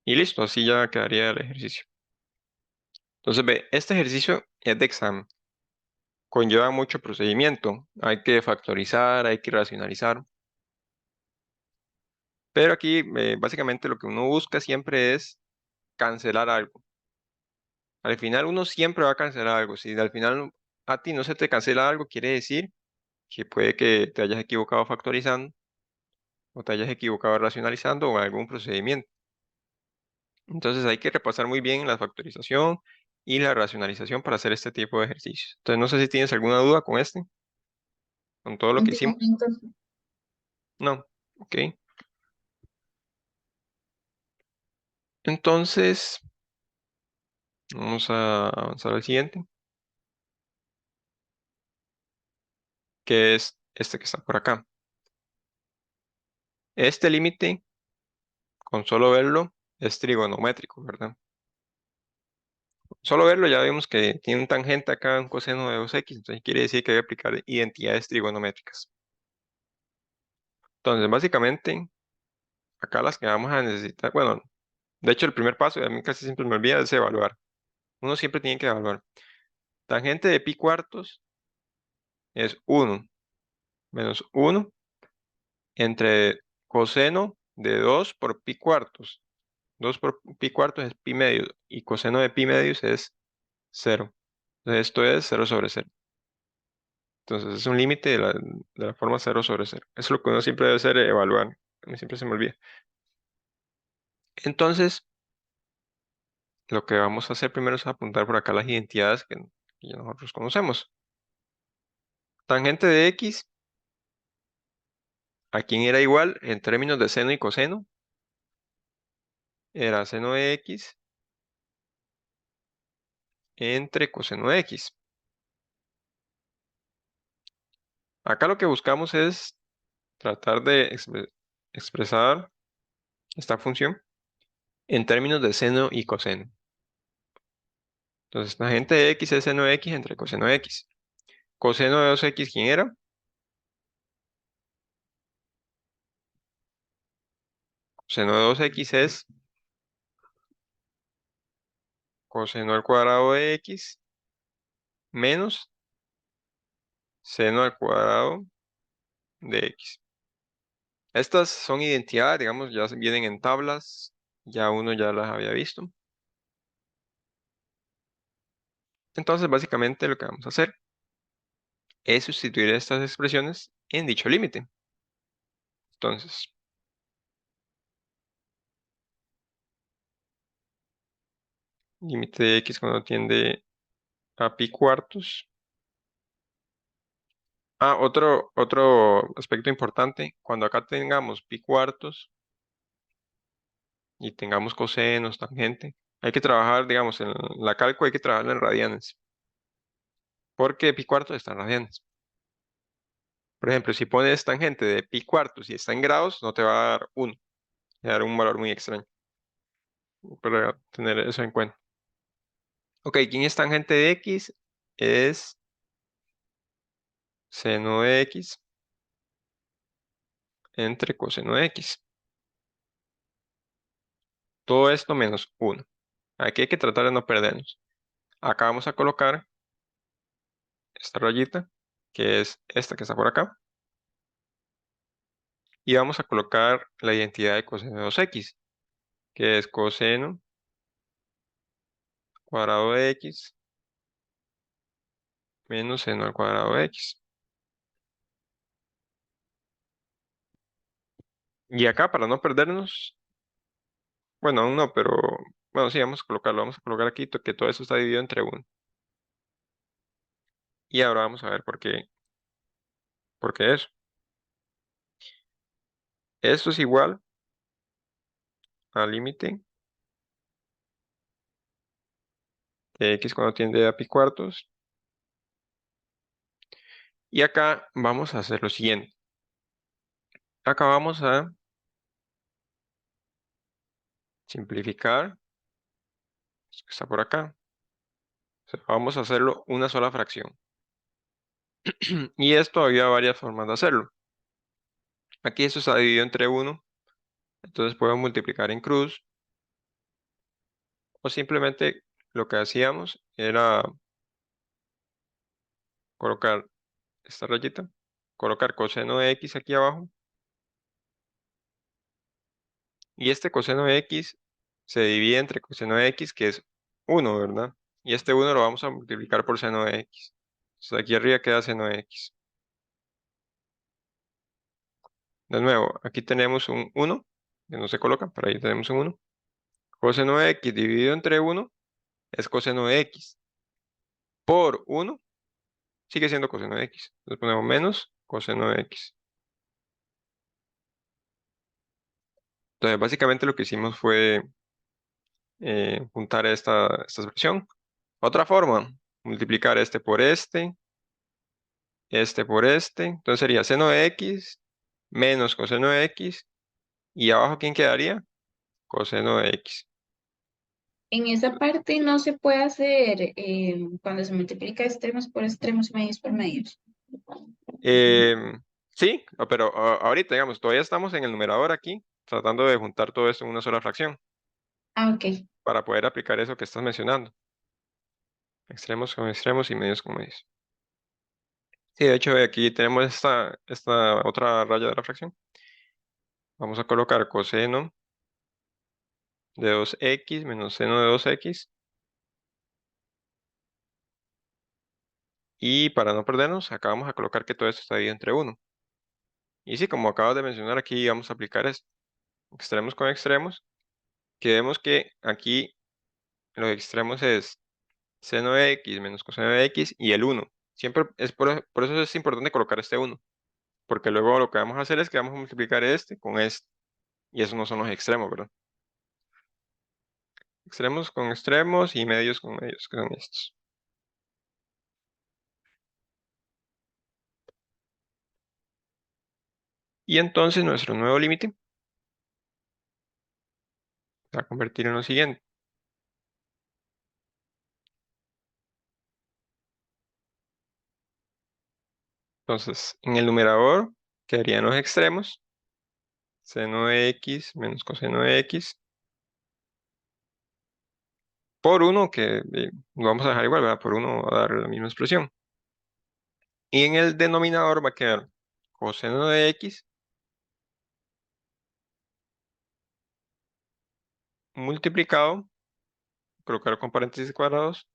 Y listo, así ya quedaría el ejercicio. Entonces, ve, este ejercicio es de examen. Conlleva mucho procedimiento. Hay que factorizar, hay que racionalizar. Pero aquí, básicamente, lo que uno busca siempre es cancelar algo. Al final, uno siempre va a cancelar algo. Si al final a ti no se te cancela algo, quiere decir que puede que te hayas equivocado factorizando o te hayas equivocado racionalizando o en algún procedimiento. Entonces hay que repasar muy bien la factorización y la racionalización para hacer este tipo de ejercicios. Entonces no sé si tienes alguna duda con con todo lo que ¿En qué hicimos. momento? No, ok. Entonces vamos a avanzar al siguiente, que es este que está por acá. Este límite, con solo verlo, es trigonométrico, ¿verdad? Solo verlo ya vemos que tiene un tangente acá, un coseno de 2x, entonces quiere decir que hay que aplicar identidades trigonométricas. Entonces, básicamente, acá las que vamos a necesitar, bueno, de hecho el primer paso, y a mí casi siempre me olvida, es evaluar. Uno siempre tiene que evaluar. Tangente de pi cuartos es 1 menos 1 entre coseno de 2 por pi cuartos. 2 por pi cuartos es pi medios y coseno de pi medios es 0. Entonces esto es 0/0. Entonces es un límite de la forma 0/0. Eso es lo que uno siempre debe hacer, evaluar. A mí siempre se me olvida. Entonces, lo que vamos a hacer primero es apuntar por acá las identidades que ya nosotros conocemos. Tangente de x, ¿a quién era igual en términos de seno y coseno? Era seno de x entre coseno de x. Acá lo que buscamos es tratar de expresar esta función en términos de seno y coseno. Entonces, tangente de x es seno de x entre coseno de x. Coseno de 2x, ¿quién era? Seno de 2x es coseno al cuadrado de x menos seno al cuadrado de x. Estas son identidades, digamos, ya vienen en tablas, ya uno ya las había visto. Entonces, básicamente lo que vamos a hacer es sustituir estas expresiones en dicho límite. Entonces, límite de x cuando tiende a pi cuartos. Ah, otro aspecto importante, cuando acá tengamos pi cuartos y tengamos cosenos, tangente, hay que trabajar, digamos, en la cálculo hay que trabajarla en radianes, porque pi cuartos está en radianes. Por ejemplo, si pones tangente de pi cuartos y está en grados, no te va a dar 1, te va a dar un valor muy extraño, para tener eso en cuenta. Ok, ¿quién es tangente de x? Es seno de x entre coseno de x. Todo esto menos 1. Aquí hay que tratar de no perdernos. Acá vamos a colocar esta rayita, que es esta que está por acá, y vamos a colocar la identidad de coseno de 2x, que es coseno cuadrado de x menos seno al cuadrado de x. Y acá, para no perdernos, bueno, aún no, pero bueno, sí, vamos a colocarlo. Vamos a colocar aquí que todo eso está dividido entre 1. Y ahora vamos a ver por qué eso. Esto es igual al límite de x cuando tiende a pi cuartos. Y acá vamos a hacer lo siguiente. Acá vamos a simplificar esto que está por acá. O sea, vamos a hacerlo una sola fracción. Y esto había varias formas de hacerlo. Aquí esto está dividido entre 1. Entonces puedo multiplicar en cruz. O simplemente lo que hacíamos era colocar esta rayita, colocar coseno de x aquí abajo, y este coseno de x se divide entre coseno de x, que es 1, ¿verdad? Y este 1 lo vamos a multiplicar por seno de x. Entonces aquí arriba queda seno de x. De nuevo, aquí tenemos un 1, que no se coloca, pero ahí tenemos un 1. Coseno de x dividido entre 1 es coseno de x. Por 1 sigue siendo coseno de x. Entonces ponemos menos coseno de x. Entonces básicamente lo que hicimos fue juntar esta expresión. Otra forma, multiplicar este por este. Entonces sería seno de x menos coseno de x. Y abajo, ¿quién quedaría? Coseno de x. En esa parte no se puede hacer cuando se multiplica extremos por extremos, medios por medios. Sí, pero ahorita, digamos, todavía estamos en el numerador aquí, tratando de juntar todo esto en una sola fracción, Ah, ok. para poder aplicar eso que estás mencionando. Extremos con extremos y medios con medios. Sí, de hecho, aquí tenemos esta otra raya de la fracción. Vamos a colocar coseno de 2x menos seno de 2x. Y para no perdernos, acá vamos a colocar que todo esto está dividido entre 1. Y sí, como acabas de mencionar, aquí vamos a aplicar esto. Extremos con extremos. Que vemos que aquí los extremos es seno de x menos coseno de x y el 1. Siempre es por eso es importante colocar este 1. Porque luego lo que vamos a hacer es que vamos a multiplicar este con este. Y esos no son los extremos, ¿verdad? Extremos con extremos y medios con medios, que son estos. Y entonces nuestro nuevo límite se va a convertir en lo siguiente. Entonces, en el numerador quedarían los extremos, seno de x menos coseno de x, por 1, que lo vamos a dejar igual, ¿verdad? Por 1 va a dar la misma expresión. Y en el denominador va a quedar coseno de x multiplicado, colocar con paréntesis cuadrados,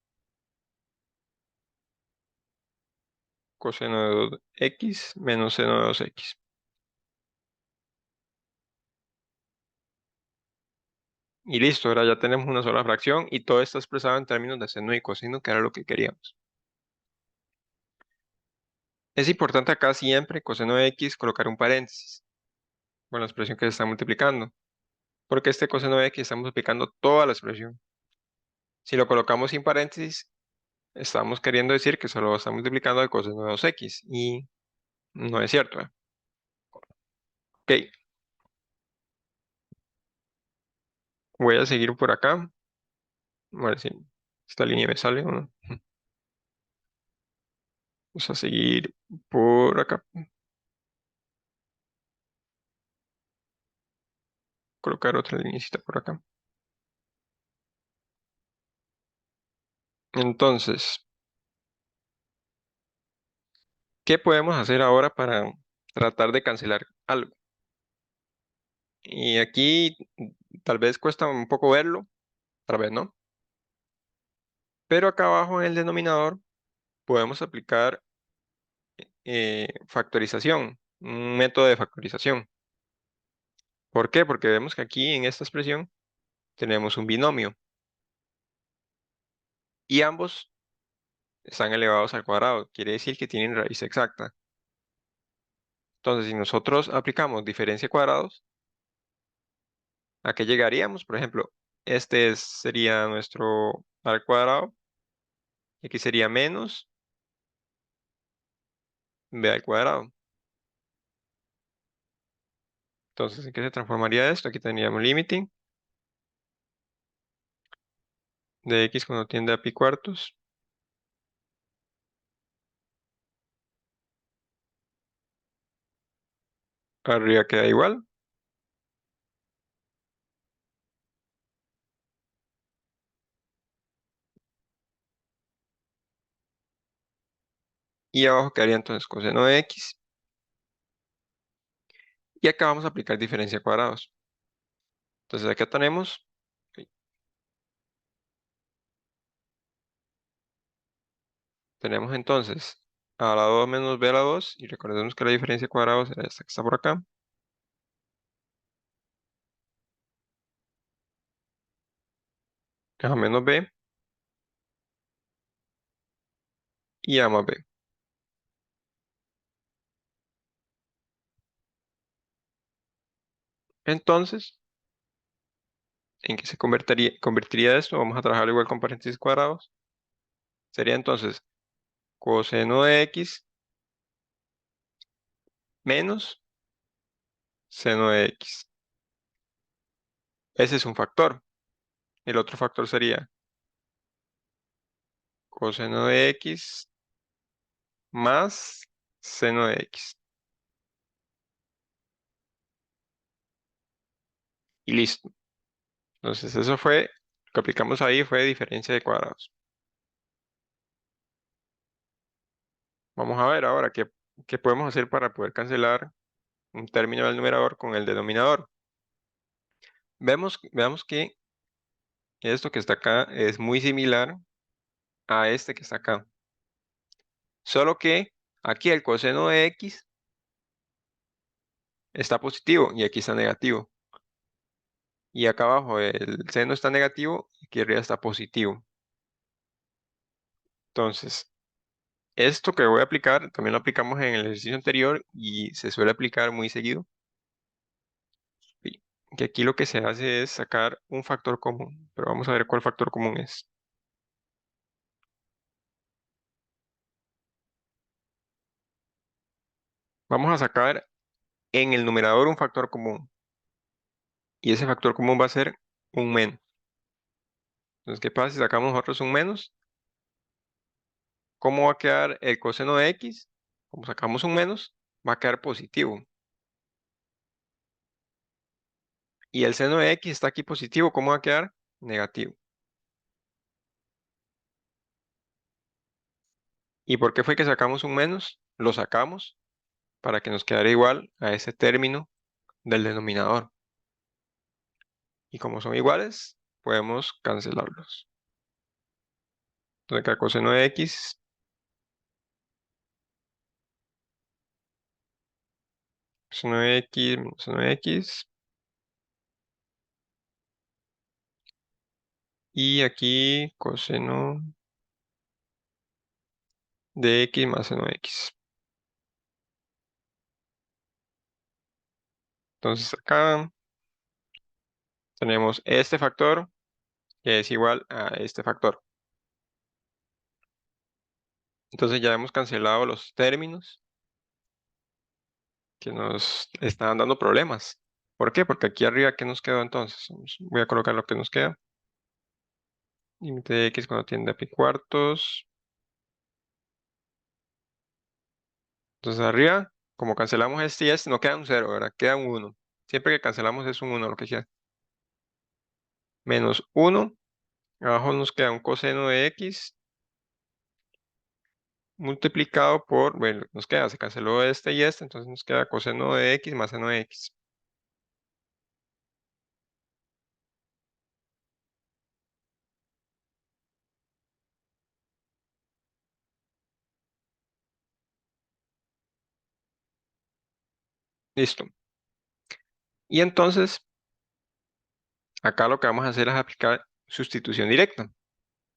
coseno de 2x menos seno de 2x. Y listo, ahora ya tenemos una sola fracción y todo está expresado en términos de seno y coseno, que era lo que queríamos. Es importante acá siempre, coseno de x, colocar un paréntesis con la expresión que se está multiplicando, porque este coseno de x está multiplicando toda la expresión. Si lo colocamos sin paréntesis, estamos queriendo decir que solo está multiplicando el coseno de 2x, y no es cierto, ¿eh? Ok, voy a seguir por acá, a ver si esta línea me sale o no. Vamos a seguir por acá, colocar otra lineecita por acá. Entonces, ¿qué podemos hacer ahora para tratar de cancelar algo? Y aquí tal vez cuesta un poco verlo, tal vez no. Pero acá abajo en el denominador podemos aplicar factorización, un método de factorización. ¿Por qué? Porque vemos que aquí en esta expresión tenemos un binomio y ambos están elevados al cuadrado. Quiere decir que tienen raíz exacta. Entonces, si nosotros aplicamos diferencia de cuadrados, ¿a qué llegaríamos? Por ejemplo, sería nuestro al cuadrado y aquí sería menos b al cuadrado. Entonces, ¿en qué se transformaría esto? Aquí tendríamos limiting de x cuando tiende a pi cuartos. Arriba queda igual. Y abajo quedaría entonces coseno de x. Y acá vamos a aplicar diferencia de cuadrados. Entonces acá ok, tenemos entonces a la 2 menos b a la 2. Y recordemos que la diferencia de cuadrados era esta que está por acá. A menos b y a más b. Entonces, ¿en qué se convertiría esto? Vamos a trabajar igual con paréntesis cuadrados. Sería entonces coseno de x menos seno de x. Ese es un factor. El otro factor sería coseno de x más seno de x. Y listo. Entonces eso fue, lo que aplicamos ahí fue diferencia de cuadrados. Vamos a ver ahora qué podemos hacer para poder cancelar un término del numerador con el denominador. Veamos que esto que está acá es muy similar a este que está acá. Solo que aquí el coseno de x está positivo y aquí está negativo. Y acá abajo el seno está negativo y aquí arriba está positivo. Entonces, esto que voy a aplicar también lo aplicamos en el ejercicio anterior y se suele aplicar muy seguido. Y que aquí lo que se hace es sacar un factor común, pero vamos a ver cuál factor común es. Vamos a sacar en el numerador un factor común y ese factor común va a ser un menos. Entonces, ¿qué pasa si sacamos nosotros un menos? ¿Cómo va a quedar el coseno de x? Como sacamos un menos, va a quedar positivo. Y el seno de x está aquí positivo, ¿cómo va a quedar? Negativo. ¿Y por qué fue que sacamos un menos? Lo sacamos para que nos quedara igual a ese término del denominador. Y como son iguales, podemos cancelarlos. Entonces acá coseno de x, coseno de x, menos seno de x. Y aquí coseno de x más seno de x. Entonces acá tenemos este factor que es igual a este factor. Entonces ya hemos cancelado los términos que nos estaban dando problemas. ¿Por qué? Porque aquí arriba, ¿qué nos quedó entonces? Voy a colocar lo que nos queda. Límite de x cuando tiende a pi cuartos. Entonces arriba, como cancelamos este y este, no queda un 0, ¿verdad? Queda un 1. Siempre que cancelamos es un 1 lo que queda. Menos 1. Abajo nos queda un coseno de x multiplicado por, bueno, nos queda, se canceló este y este, entonces nos queda coseno de x más seno de x. Listo. Y entonces, acá lo que vamos a hacer es aplicar sustitución directa.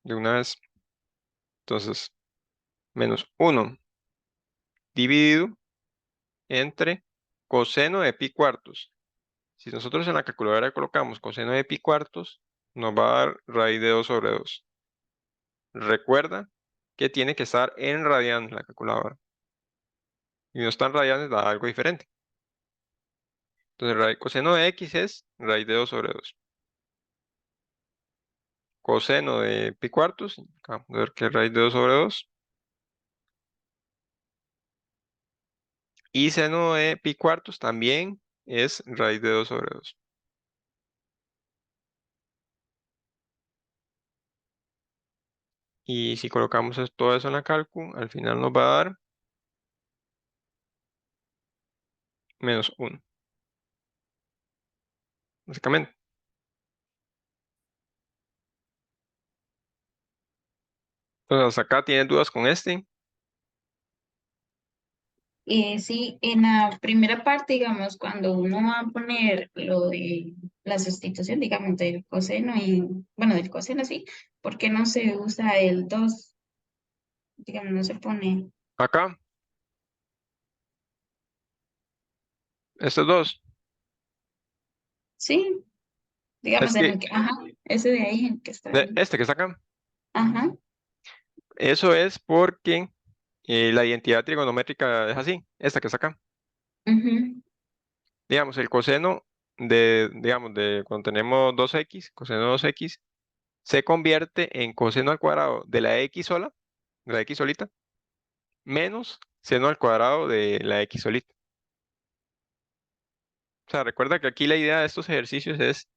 De una vez. Entonces, menos 1 dividido entre coseno de pi cuartos. Si nosotros en la calculadora colocamos coseno de pi cuartos, nos va a dar raíz de 2 sobre 2. Recuerda que tiene que estar en radianes la calculadora. Y no está en radianes, da algo diferente. Entonces, coseno de x es raíz de 2 sobre 2. Coseno de pi cuartos, vamos a ver que es raíz de 2 sobre 2. Y seno de pi cuartos también es raíz de 2 sobre 2. Y si colocamos todo eso en la calcu, al final nos va a dar menos 1, básicamente. Entonces, acá tienen dudas con este. Sí, en la primera parte, digamos, cuando uno va a poner lo de la sustitución, digamos, del coseno y, bueno, del coseno, sí, ¿por qué no se usa el 2? Digamos, no se pone, Acá, estos dos. sí, digamos, Es en que, el que, ajá, ese de ahí, en el que está ahí, este que está acá, ajá, eso es porque la identidad trigonométrica es así, esta que está acá. ujú, Digamos, el coseno de cuando tenemos 2x, coseno de 2x, se convierte en coseno al cuadrado de la x sola, de la x solita, menos seno al cuadrado de la x solita. O sea, recuerda que aquí la idea de estos ejercicios es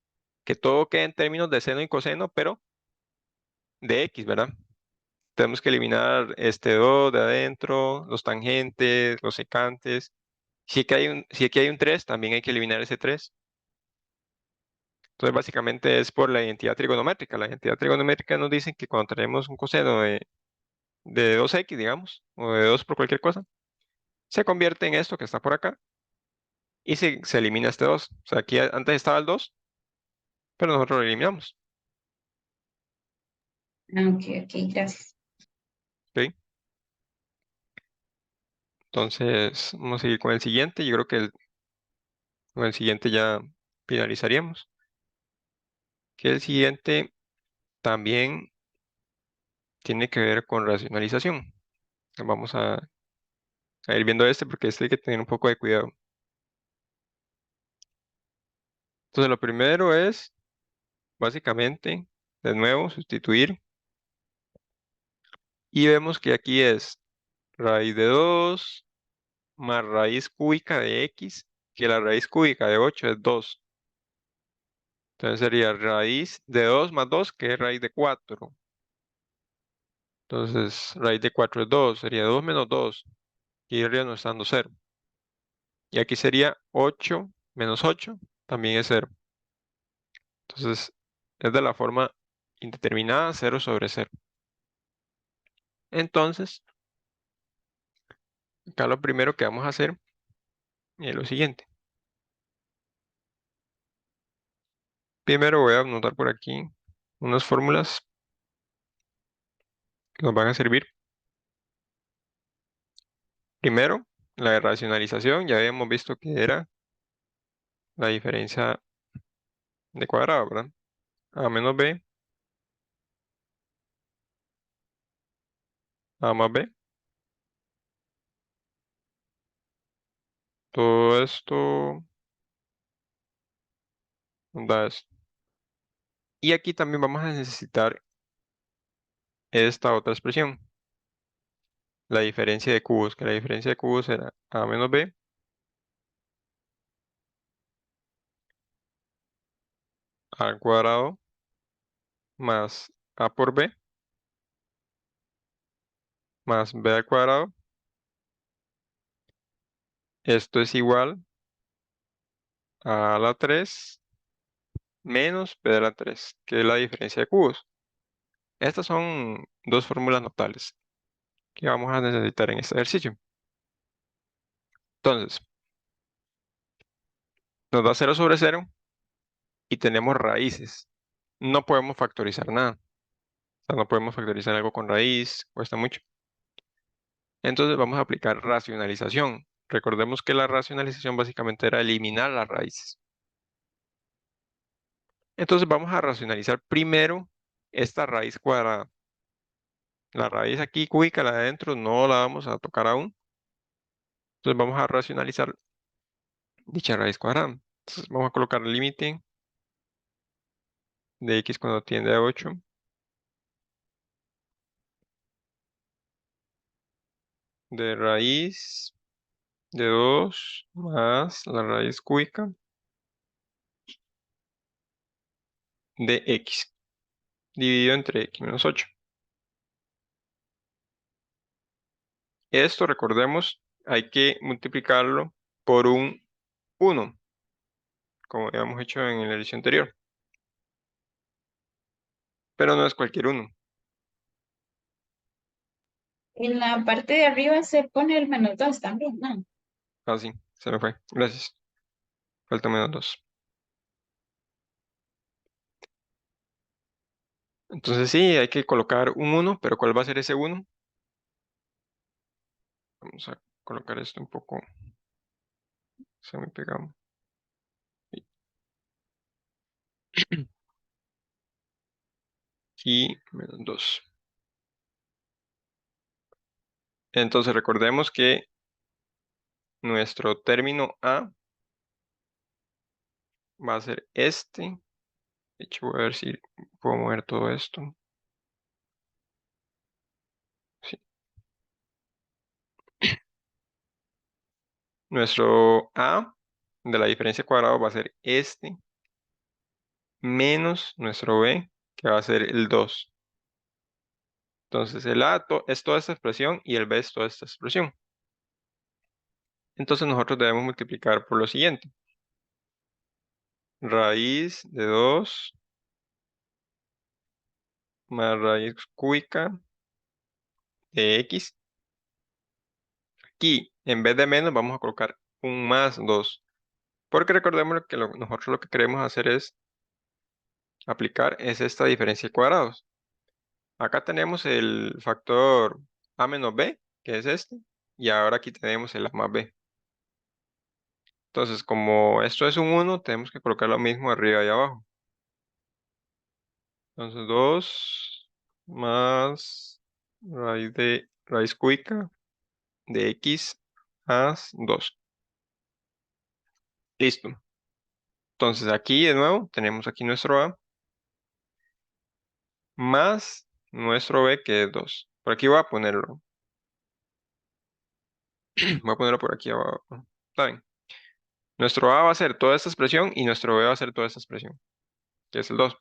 que todo quede en términos de seno y coseno, pero de x, ¿verdad? Tenemos que eliminar este 2 de adentro, los tangentes, los secantes, Si aquí hay un 3, también hay que eliminar ese 3. Entonces, básicamente es por la identidad trigonométrica. La identidad trigonométrica nos dice que cuando tenemos un coseno de 2x, digamos, o de 2 por cualquier cosa, se convierte en esto que está por acá y se elimina este 2. O sea, aquí antes estaba el 2, pero nosotros lo eliminamos. Ah, ok, ok, gracias. ¿Ok? Entonces, vamos a seguir con el siguiente. Yo creo que con el siguiente ya finalizaríamos. Que el siguiente también tiene que ver con racionalización. Vamos a ir viendo este porque este hay que tener un poco de cuidado. Entonces, lo primero es, básicamente, de nuevo, sustituir. Y vemos que aquí es raíz de 2 más raíz cúbica de x, que la raíz cúbica de 8 es 2. Entonces sería raíz de 2 más 2, que es raíz de 4. Entonces, raíz de 4 es 2, sería 2 menos 2, y arriba nos está dando 0. Y aquí sería 8 menos 8, también es 0. Entonces, es de la forma indeterminada 0 sobre 0. Entonces, acá lo primero que vamos a hacer es lo siguiente. Primero voy a anotar por aquí unas fórmulas que nos van a servir. Primero, la de racionalización, ya habíamos visto que era la diferencia de cuadrado, ¿verdad? A menos b, a más b. Todo esto nos da esto. Y aquí también vamos a necesitar esta otra expresión, la diferencia de cubos, que la diferencia de cubos era a menos b al cuadrado más a por b más b al cuadrado. Esto es igual a la 3 menos b a la 3, que es la diferencia de cubos. Estas son dos fórmulas notables que vamos a necesitar en este ejercicio. Entonces, nos da 0 sobre 0 y tenemos raíces. No podemos factorizar nada. O sea, no podemos factorizar algo con raíz, cuesta mucho. Entonces vamos a aplicar racionalización. Recordemos que la racionalización básicamente era eliminar las raíces. Entonces vamos a racionalizar primero esta raíz cuadrada. La raíz aquí cúbica, la de adentro, no la vamos a tocar aún. Entonces vamos a racionalizar dicha raíz cuadrada. Entonces vamos a colocar el límite de x cuando tiende a 8 de raíz de 2 más la raíz cúbica de x dividido entre x menos 8. Esto, recordemos, hay que multiplicarlo por un 1, como habíamos hecho en el ejercicio anterior. Pero no es cualquier 1. En la parte de arriba se pone el -2 también, ¿no? Ah, sí, se me fue. Gracias. Falta menos 2. Entonces sí, hay que colocar un 1, pero ¿cuál va a ser ese 1? Vamos a colocar esto un poco. Se me pegamos. Y menos 2. Entonces recordemos que nuestro término A va a ser este. De hecho, voy a ver si puedo mover todo esto. Sí. Nuestro A de la diferencia cuadrada va a ser este menos nuestro B, que va a ser el 2. Entonces el A es toda esta expresión y el B es toda esta expresión. Entonces nosotros debemos multiplicar por lo siguiente. Raíz de 2 más raíz cúbica de x. Aquí, en vez de menos, vamos a colocar un más 2. Porque recordemos que nosotros lo que queremos hacer es aplicar es esta diferencia de cuadrados. Acá tenemos el factor a menos b, que es este. Y ahora aquí tenemos el a más b. Entonces, como esto es un 1, tenemos que colocar lo mismo arriba y abajo. Entonces, 2 más raíz cúbica de x más 2. Listo. Entonces, aquí de nuevo tenemos aquí nuestro a más nuestro b, que es 2. Por aquí voy a ponerlo. Voy a ponerlo por aquí abajo. Está bien. Nuestro a va a ser toda esta expresión y nuestro b va a ser toda esta expresión, que es el 2.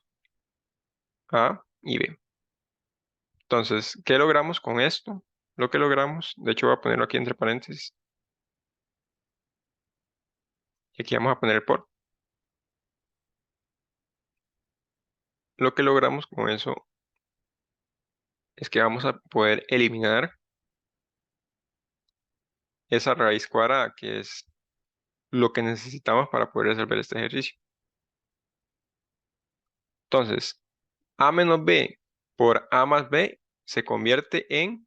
A y b. Entonces, ¿qué logramos con esto? Lo que logramos, de hecho voy a ponerlo aquí entre paréntesis, y aquí vamos a poner el por. Lo que logramos con eso es que vamos a poder eliminar esa raíz cuadrada, que es lo que necesitamos para poder resolver este ejercicio. Entonces, a menos b por a más b se convierte en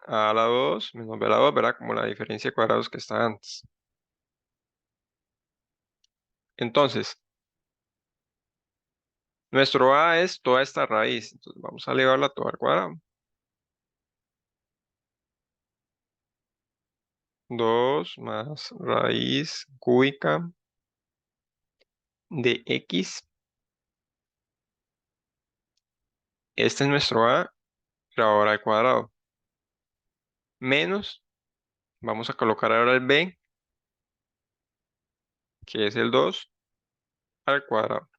a a la 2 menos b a la 2, ¿verdad? Como la diferencia de cuadrados que está antes. Entonces, nuestro a es toda esta raíz. Entonces, vamos a elevarla toda al cuadrado. 2 más raíz cúbica de x. Este es nuestro a, pero ahora al cuadrado. Menos, vamos a colocar ahora el b, que es el 2 al cuadrado.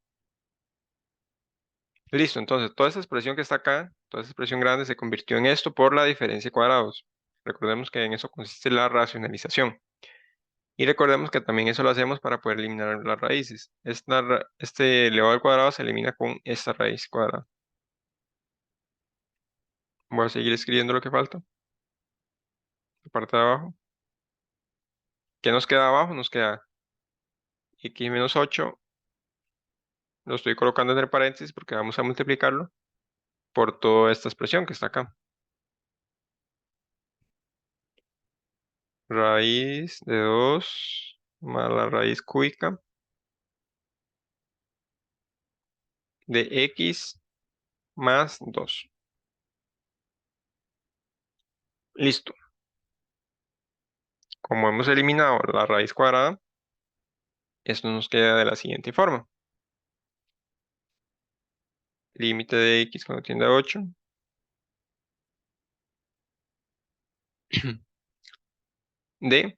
Listo, entonces toda esa expresión que está acá, toda esa expresión grande se convirtió en esto por la diferencia de cuadrados. Recordemos que en eso consiste la racionalización. Y recordemos que también eso lo hacemos para poder eliminar las raíces. Este elevado al cuadrado se elimina con esta raíz cuadrada. Voy a seguir escribiendo lo que falta. La parte de abajo. ¿Qué nos queda abajo? Nos queda x menos 8. Lo estoy colocando entre paréntesis porque vamos a multiplicarlo por toda esta expresión que está acá. Raíz de 2 más la raíz cúbica de x más 2. Listo. Como hemos eliminado la raíz cuadrada, esto nos queda de la siguiente forma. Límite de x cuando tiende a 8 de,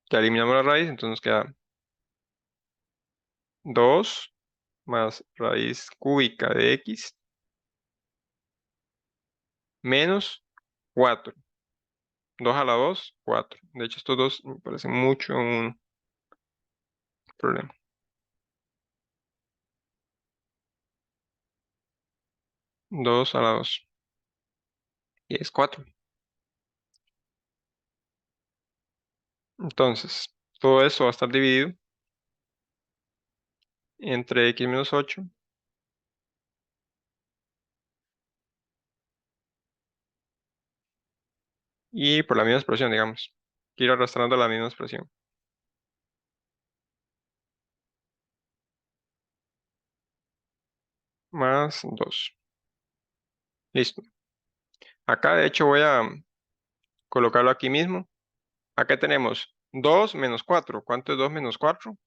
ya eliminamos la raíz, entonces nos queda 2 más raíz cúbica de x menos 4. 2 a la 2, 4. De hecho, estos dos me parecen mucho un problema. 2 a la 2. Y es 4. Entonces, todo eso va a estar dividido entre x menos 8 y por la misma expresión, digamos. Ir arrastrando la misma expresión. Más 2. Listo. Acá, de hecho, voy a colocarlo aquí mismo. Acá tenemos 2 menos 4. ¿Cuánto es 2 menos 4?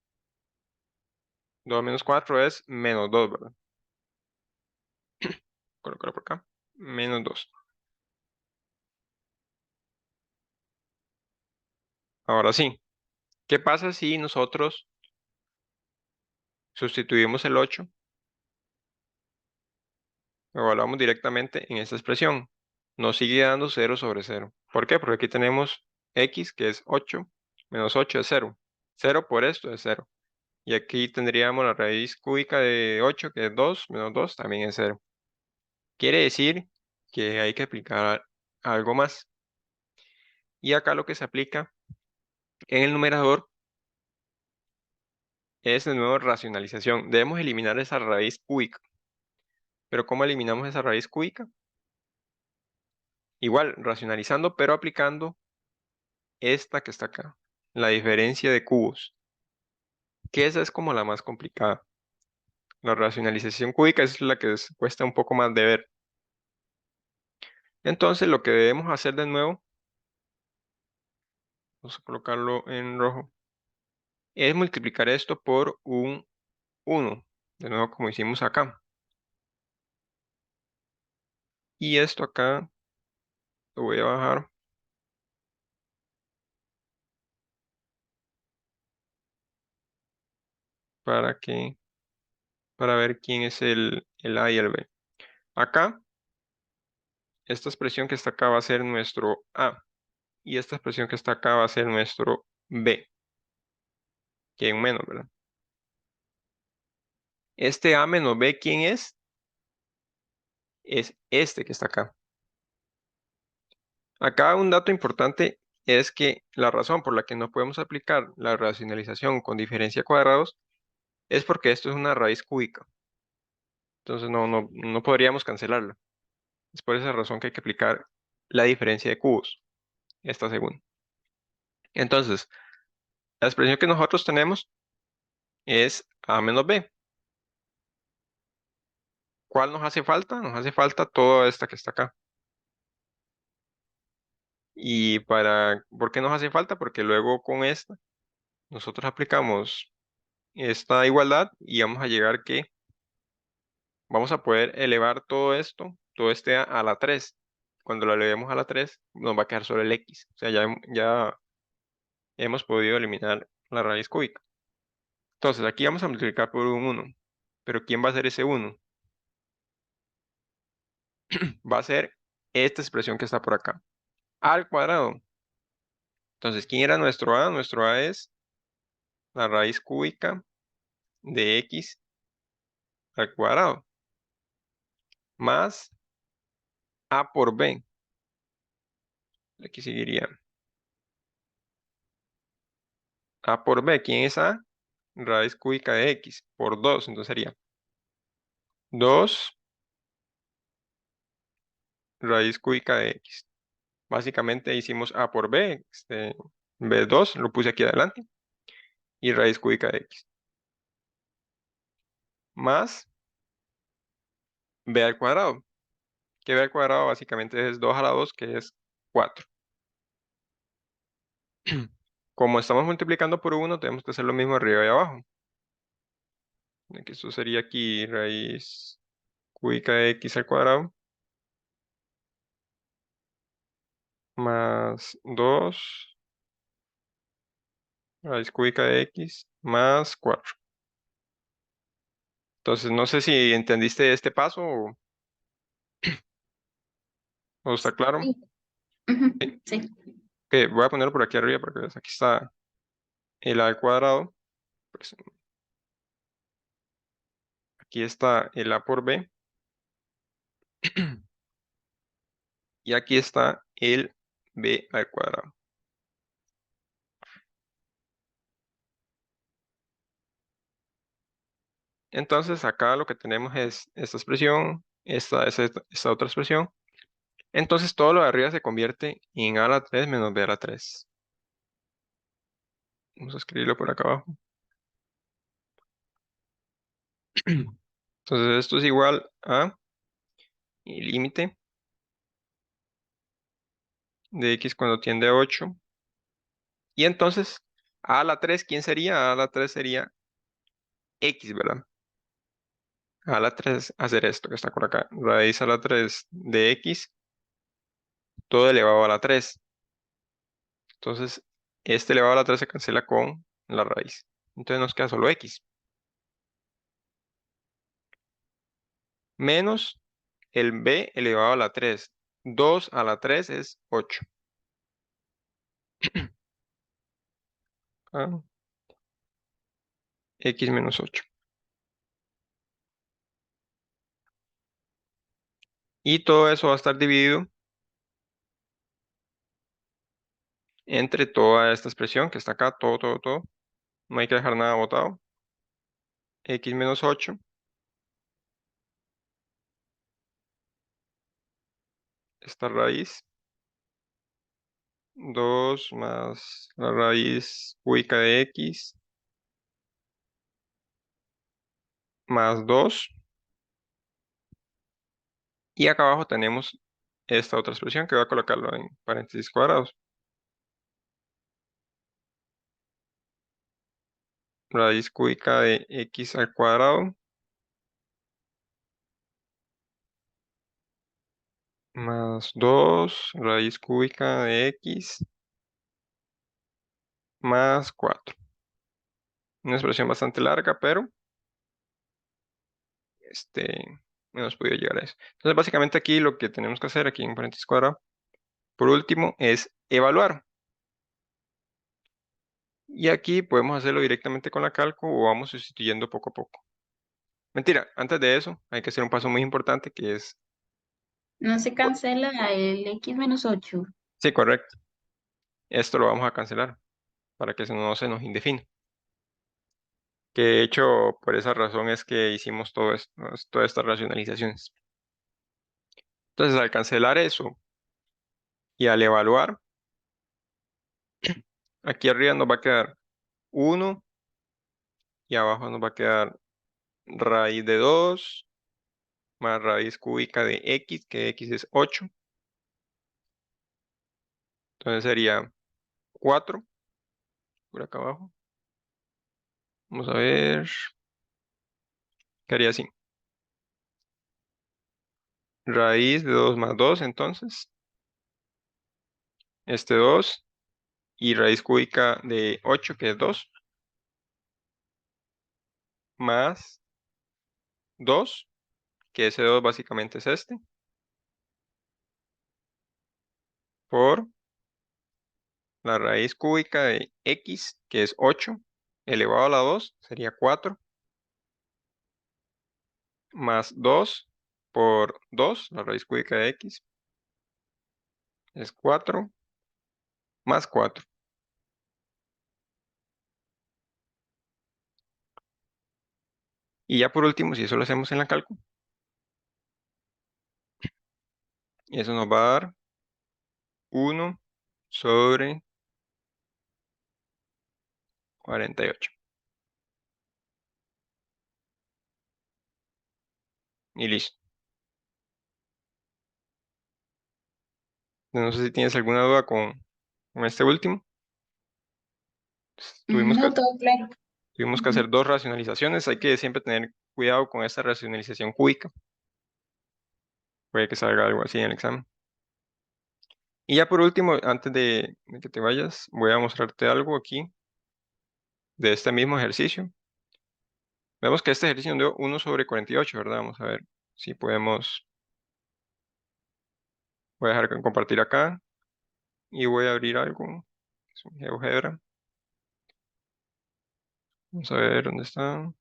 2 menos 4 es menos 2, ¿verdad? Colocarlo por acá. Menos 2. Ahora sí. ¿Qué pasa si nosotros sustituimos el 8? Lo evaluamos directamente en esta expresión. nos sigue dando 0 sobre 0. ¿Por qué? Porque aquí tenemos x, que es 8, menos 8 es 0. 0 por esto es 0. Y aquí tendríamos la raíz cúbica de 8, que es 2, menos 2 también es 0. Quiere decir que hay que aplicar algo más. Y acá lo que se aplica en el numerador es de nuevo racionalización. Debemos eliminar esa raíz cúbica. Pero ¿cómo eliminamos esa raíz cúbica? Igual, racionalizando, pero aplicando esta que está acá, la diferencia de cubos, que esa es como la más complicada. La racionalización cúbica es la que cuesta un poco más de ver. Entonces, lo que debemos hacer de nuevo, vamos a colocarlo en rojo, es multiplicar esto por un 1, de nuevo como hicimos acá. Y esto acá lo voy a bajar para que, para ver quién es el A y el B. Acá, esta expresión que está acá va a ser nuestro A. Y esta expresión que está acá va a ser nuestro B, que hay un menos, ¿verdad? Este A menos B, ¿quién es? Es este que está acá. Acá un dato importante es que la razón por la que no podemos aplicar la racionalización con diferencia de cuadrados es porque esto es una raíz cúbica. Entonces no podríamos cancelarla. Es por esa razón que hay que aplicar la diferencia de cubos, esta segunda. Entonces, la expresión que nosotros tenemos es A menos B. ¿Cuál nos hace falta? Nos hace falta toda esta que está acá. ¿Por qué nos hace falta? Porque luego con esta nosotros aplicamos esta igualdad y vamos a llegar que vamos a poder elevar todo esto, todo este a la 3. Cuando lo elevemos a la 3 nos va a quedar solo el x. O sea, ya hemos podido eliminar la raíz cúbica. Entonces, aquí vamos a multiplicar por un 1. Pero ¿quién va a ser ese 1? Va a ser esta expresión que está por acá. A al cuadrado. Entonces, ¿quién era nuestro A? Nuestro A es la raíz cúbica de x al cuadrado más A por B. Aquí seguiría A por B. ¿Quién es A? Raíz cúbica de x por 2. Entonces sería 2 raíz cúbica de x. Básicamente hicimos A por B. B2 lo puse aquí adelante. Y raíz cúbica de x. Más B al cuadrado. Que B al cuadrado básicamente es 2 a la 2, que es 4. Como estamos multiplicando por 1, tenemos que hacer lo mismo arriba y abajo. Que esto sería aquí raíz cúbica de x al cuadrado más 2 raíz cúbica de x más 4. Entonces, no sé si entendiste este paso o está claro. Sí. Ujú, Sí. sí. Ok, voy a ponerlo por aquí arriba porque aquí está el a al cuadrado. Pues, aquí está el a por b y aquí está el b al cuadrado. Entonces, acá lo que tenemos es esta expresión, esta otra expresión. Entonces, todo lo de arriba se convierte en a a la 3 menos b a la 3. Vamos a escribirlo por acá abajo. Entonces, esto es igual a el límite de x cuando tiende a 8. Y entonces, a la 3, ¿quién sería? A la 3 sería x, ¿verdad? A la 3 hacer esto que está por acá. Raíz a la 3 de x, todo elevado a la 3. Entonces, este elevado a la 3 se cancela con la raíz. Entonces nos queda solo x. Menos el b elevado a la 3. 2 a la 3 es 8. Ah, x menos 8. Y todo eso va a estar dividido entre toda esta expresión que está acá, todo, todo, todo. No hay que dejar nada botado. X menos 8, esta raíz, 2 más la raíz cúbica de x, más 2. Y acá abajo tenemos esta otra expresión que voy a colocarlo en paréntesis cuadrados. Raíz cúbica de x al cuadrado más 2 raíz cúbica de x más 4. Una expresión bastante larga, pero no hemos podido llegar a eso. Entonces, básicamente aquí lo que tenemos que hacer aquí en paréntesis cuadrado, por último, es evaluar. Y aquí podemos hacerlo directamente con la calco o vamos sustituyendo poco a poco. Mentira, antes de eso hay que hacer un paso muy importante que es... No se cancela el x menos 8. Sí, correcto. Esto lo vamos a cancelar para que eso no se nos indefine. Que de hecho, por esa razón es que hicimos todo esto, ¿no? Todas estas racionalizaciones. Entonces, al cancelar eso y al evaluar, aquí arriba nos va a quedar 1 y abajo nos va a quedar raíz de 2 más raíz cúbica de x, que x es 8. Entonces sería 4 por acá abajo. Vamos a ver. Quedaría así. Raíz de 2 más 2, entonces. 2 y raíz cúbica de 8, que es 2, más 2, que ese 2 básicamente es por la raíz cúbica de x, que es 8, elevado a la 2, sería 4, más 2 por 2, la raíz cúbica de x, es 4, más 4. Y ya por último, si eso lo hacemos en la cálculo, eso nos va a dar 1 sobre 48. Y listo. No sé si tienes alguna duda con este último. Tuvimos que, No, todo claro. tuvimos que Ujú. hacer dos racionalizaciones. Hay que siempre tener cuidado con esta racionalización cúbica. Puede que salga algo así en el examen. Y ya por último, antes de que te vayas, voy a mostrarte algo aquí de este mismo ejercicio. Vemos que este ejercicio nos dio 1 sobre 48, ¿verdad? Vamos a ver si podemos. Voy a dejar de compartir acá y voy a abrir algo. Es un GeoGebra. Vamos a ver dónde está.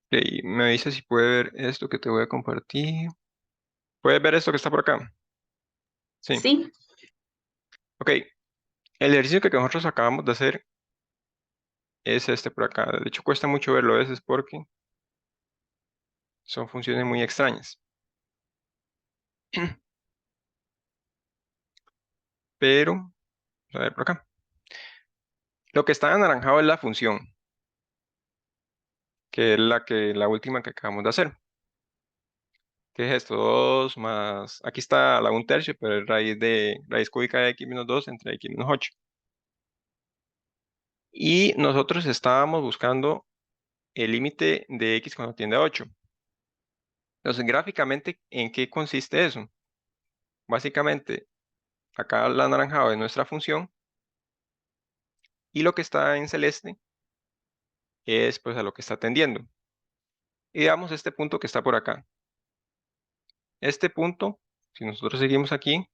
Ok, me dice si puede ver esto que te voy a compartir. ¿Puedes ver esto que está por acá? Sí. Sí. Ok, el ejercicio que nosotros acabamos de hacer es este por acá. De hecho, cuesta mucho verlo a veces porque son funciones muy extrañas. Pero, a ver por acá. Lo que está anaranjado es la función, que es la última que acabamos de hacer. ¿Qué es esto? 2 más... Aquí está la 1/3, pero es raíz cúbica de x menos 2 entre x menos 8. Y nosotros estábamos buscando el límite de x cuando tiende a 8. Entonces, gráficamente, ¿en qué consiste eso? Básicamente, acá el anaranjado es nuestra función y lo que está en celeste es pues a lo que está tendiendo. Y veamos este punto que está por acá. Este punto, si nosotros seguimos aquí,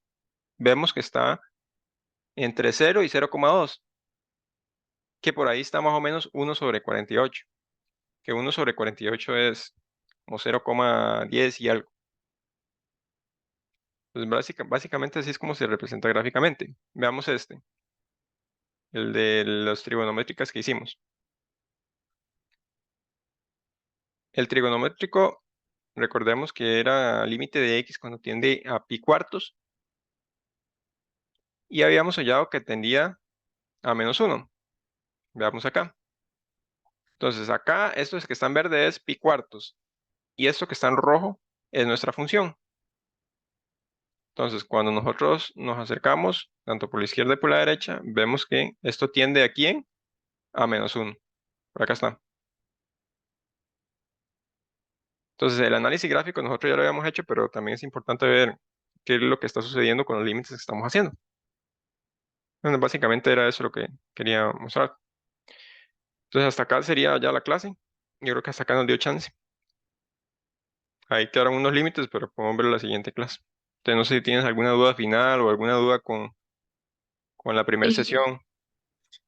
vemos que está entre 0 y 0,2, que por ahí está más o menos 1/48, que 1/48 es como 0,10 y algo. Pues básicamente así es como se representa gráficamente. Veamos este, el de las trigonométricas que hicimos. El trigonométrico, recordemos que era límite de x cuando tiende a pi cuartos y habíamos hallado que tendía a -1. Veamos acá. Entonces acá, esto es que está en verde es pi cuartos y esto que está en rojo es nuestra función. Entonces, cuando nosotros nos acercamos, tanto por la izquierda y por la derecha, vemos que esto tiende ¿a quién? A -1. Por acá está. Entonces, el análisis gráfico nosotros ya lo habíamos hecho, pero también es importante ver qué es lo que está sucediendo con los límites que estamos haciendo. Bueno, básicamente era eso lo que quería mostrar. Entonces, hasta acá sería ya la clase. Yo creo que hasta acá nos dio chance. Ahí quedaron unos límites, pero podemos ver la siguiente clase. Entonces, no sé si tienes alguna duda final o alguna duda con la primera Eh, sesión.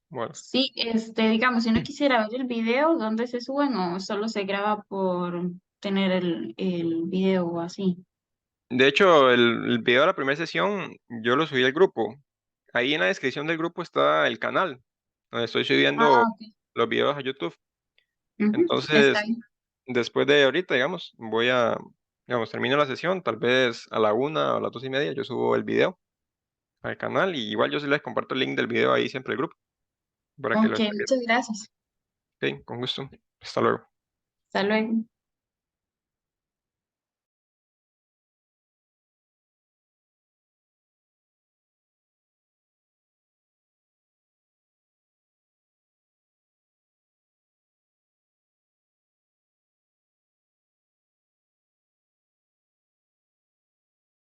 Bueno, sí, digamos, si uno quisiera ver el video, ¿dónde se suben o solo se graba por tener el video o así? de hecho, el video de la primera sesión yo lo subí al grupo. Ahí en la descripción del grupo está el canal, donde estoy subiendo Ah, ok. los videos a YouTube. Ujú, está Entonces, bien. después de ahorita, digamos, digamos, termino la sesión, tal vez a la 1 o a las 2:30, yo subo el video al canal y igual yo sí les comparto el link del video ahí siempre al grupo para que lo Ok, chequen. muchas gracias. Ok, con gusto. Hasta luego. Hasta luego.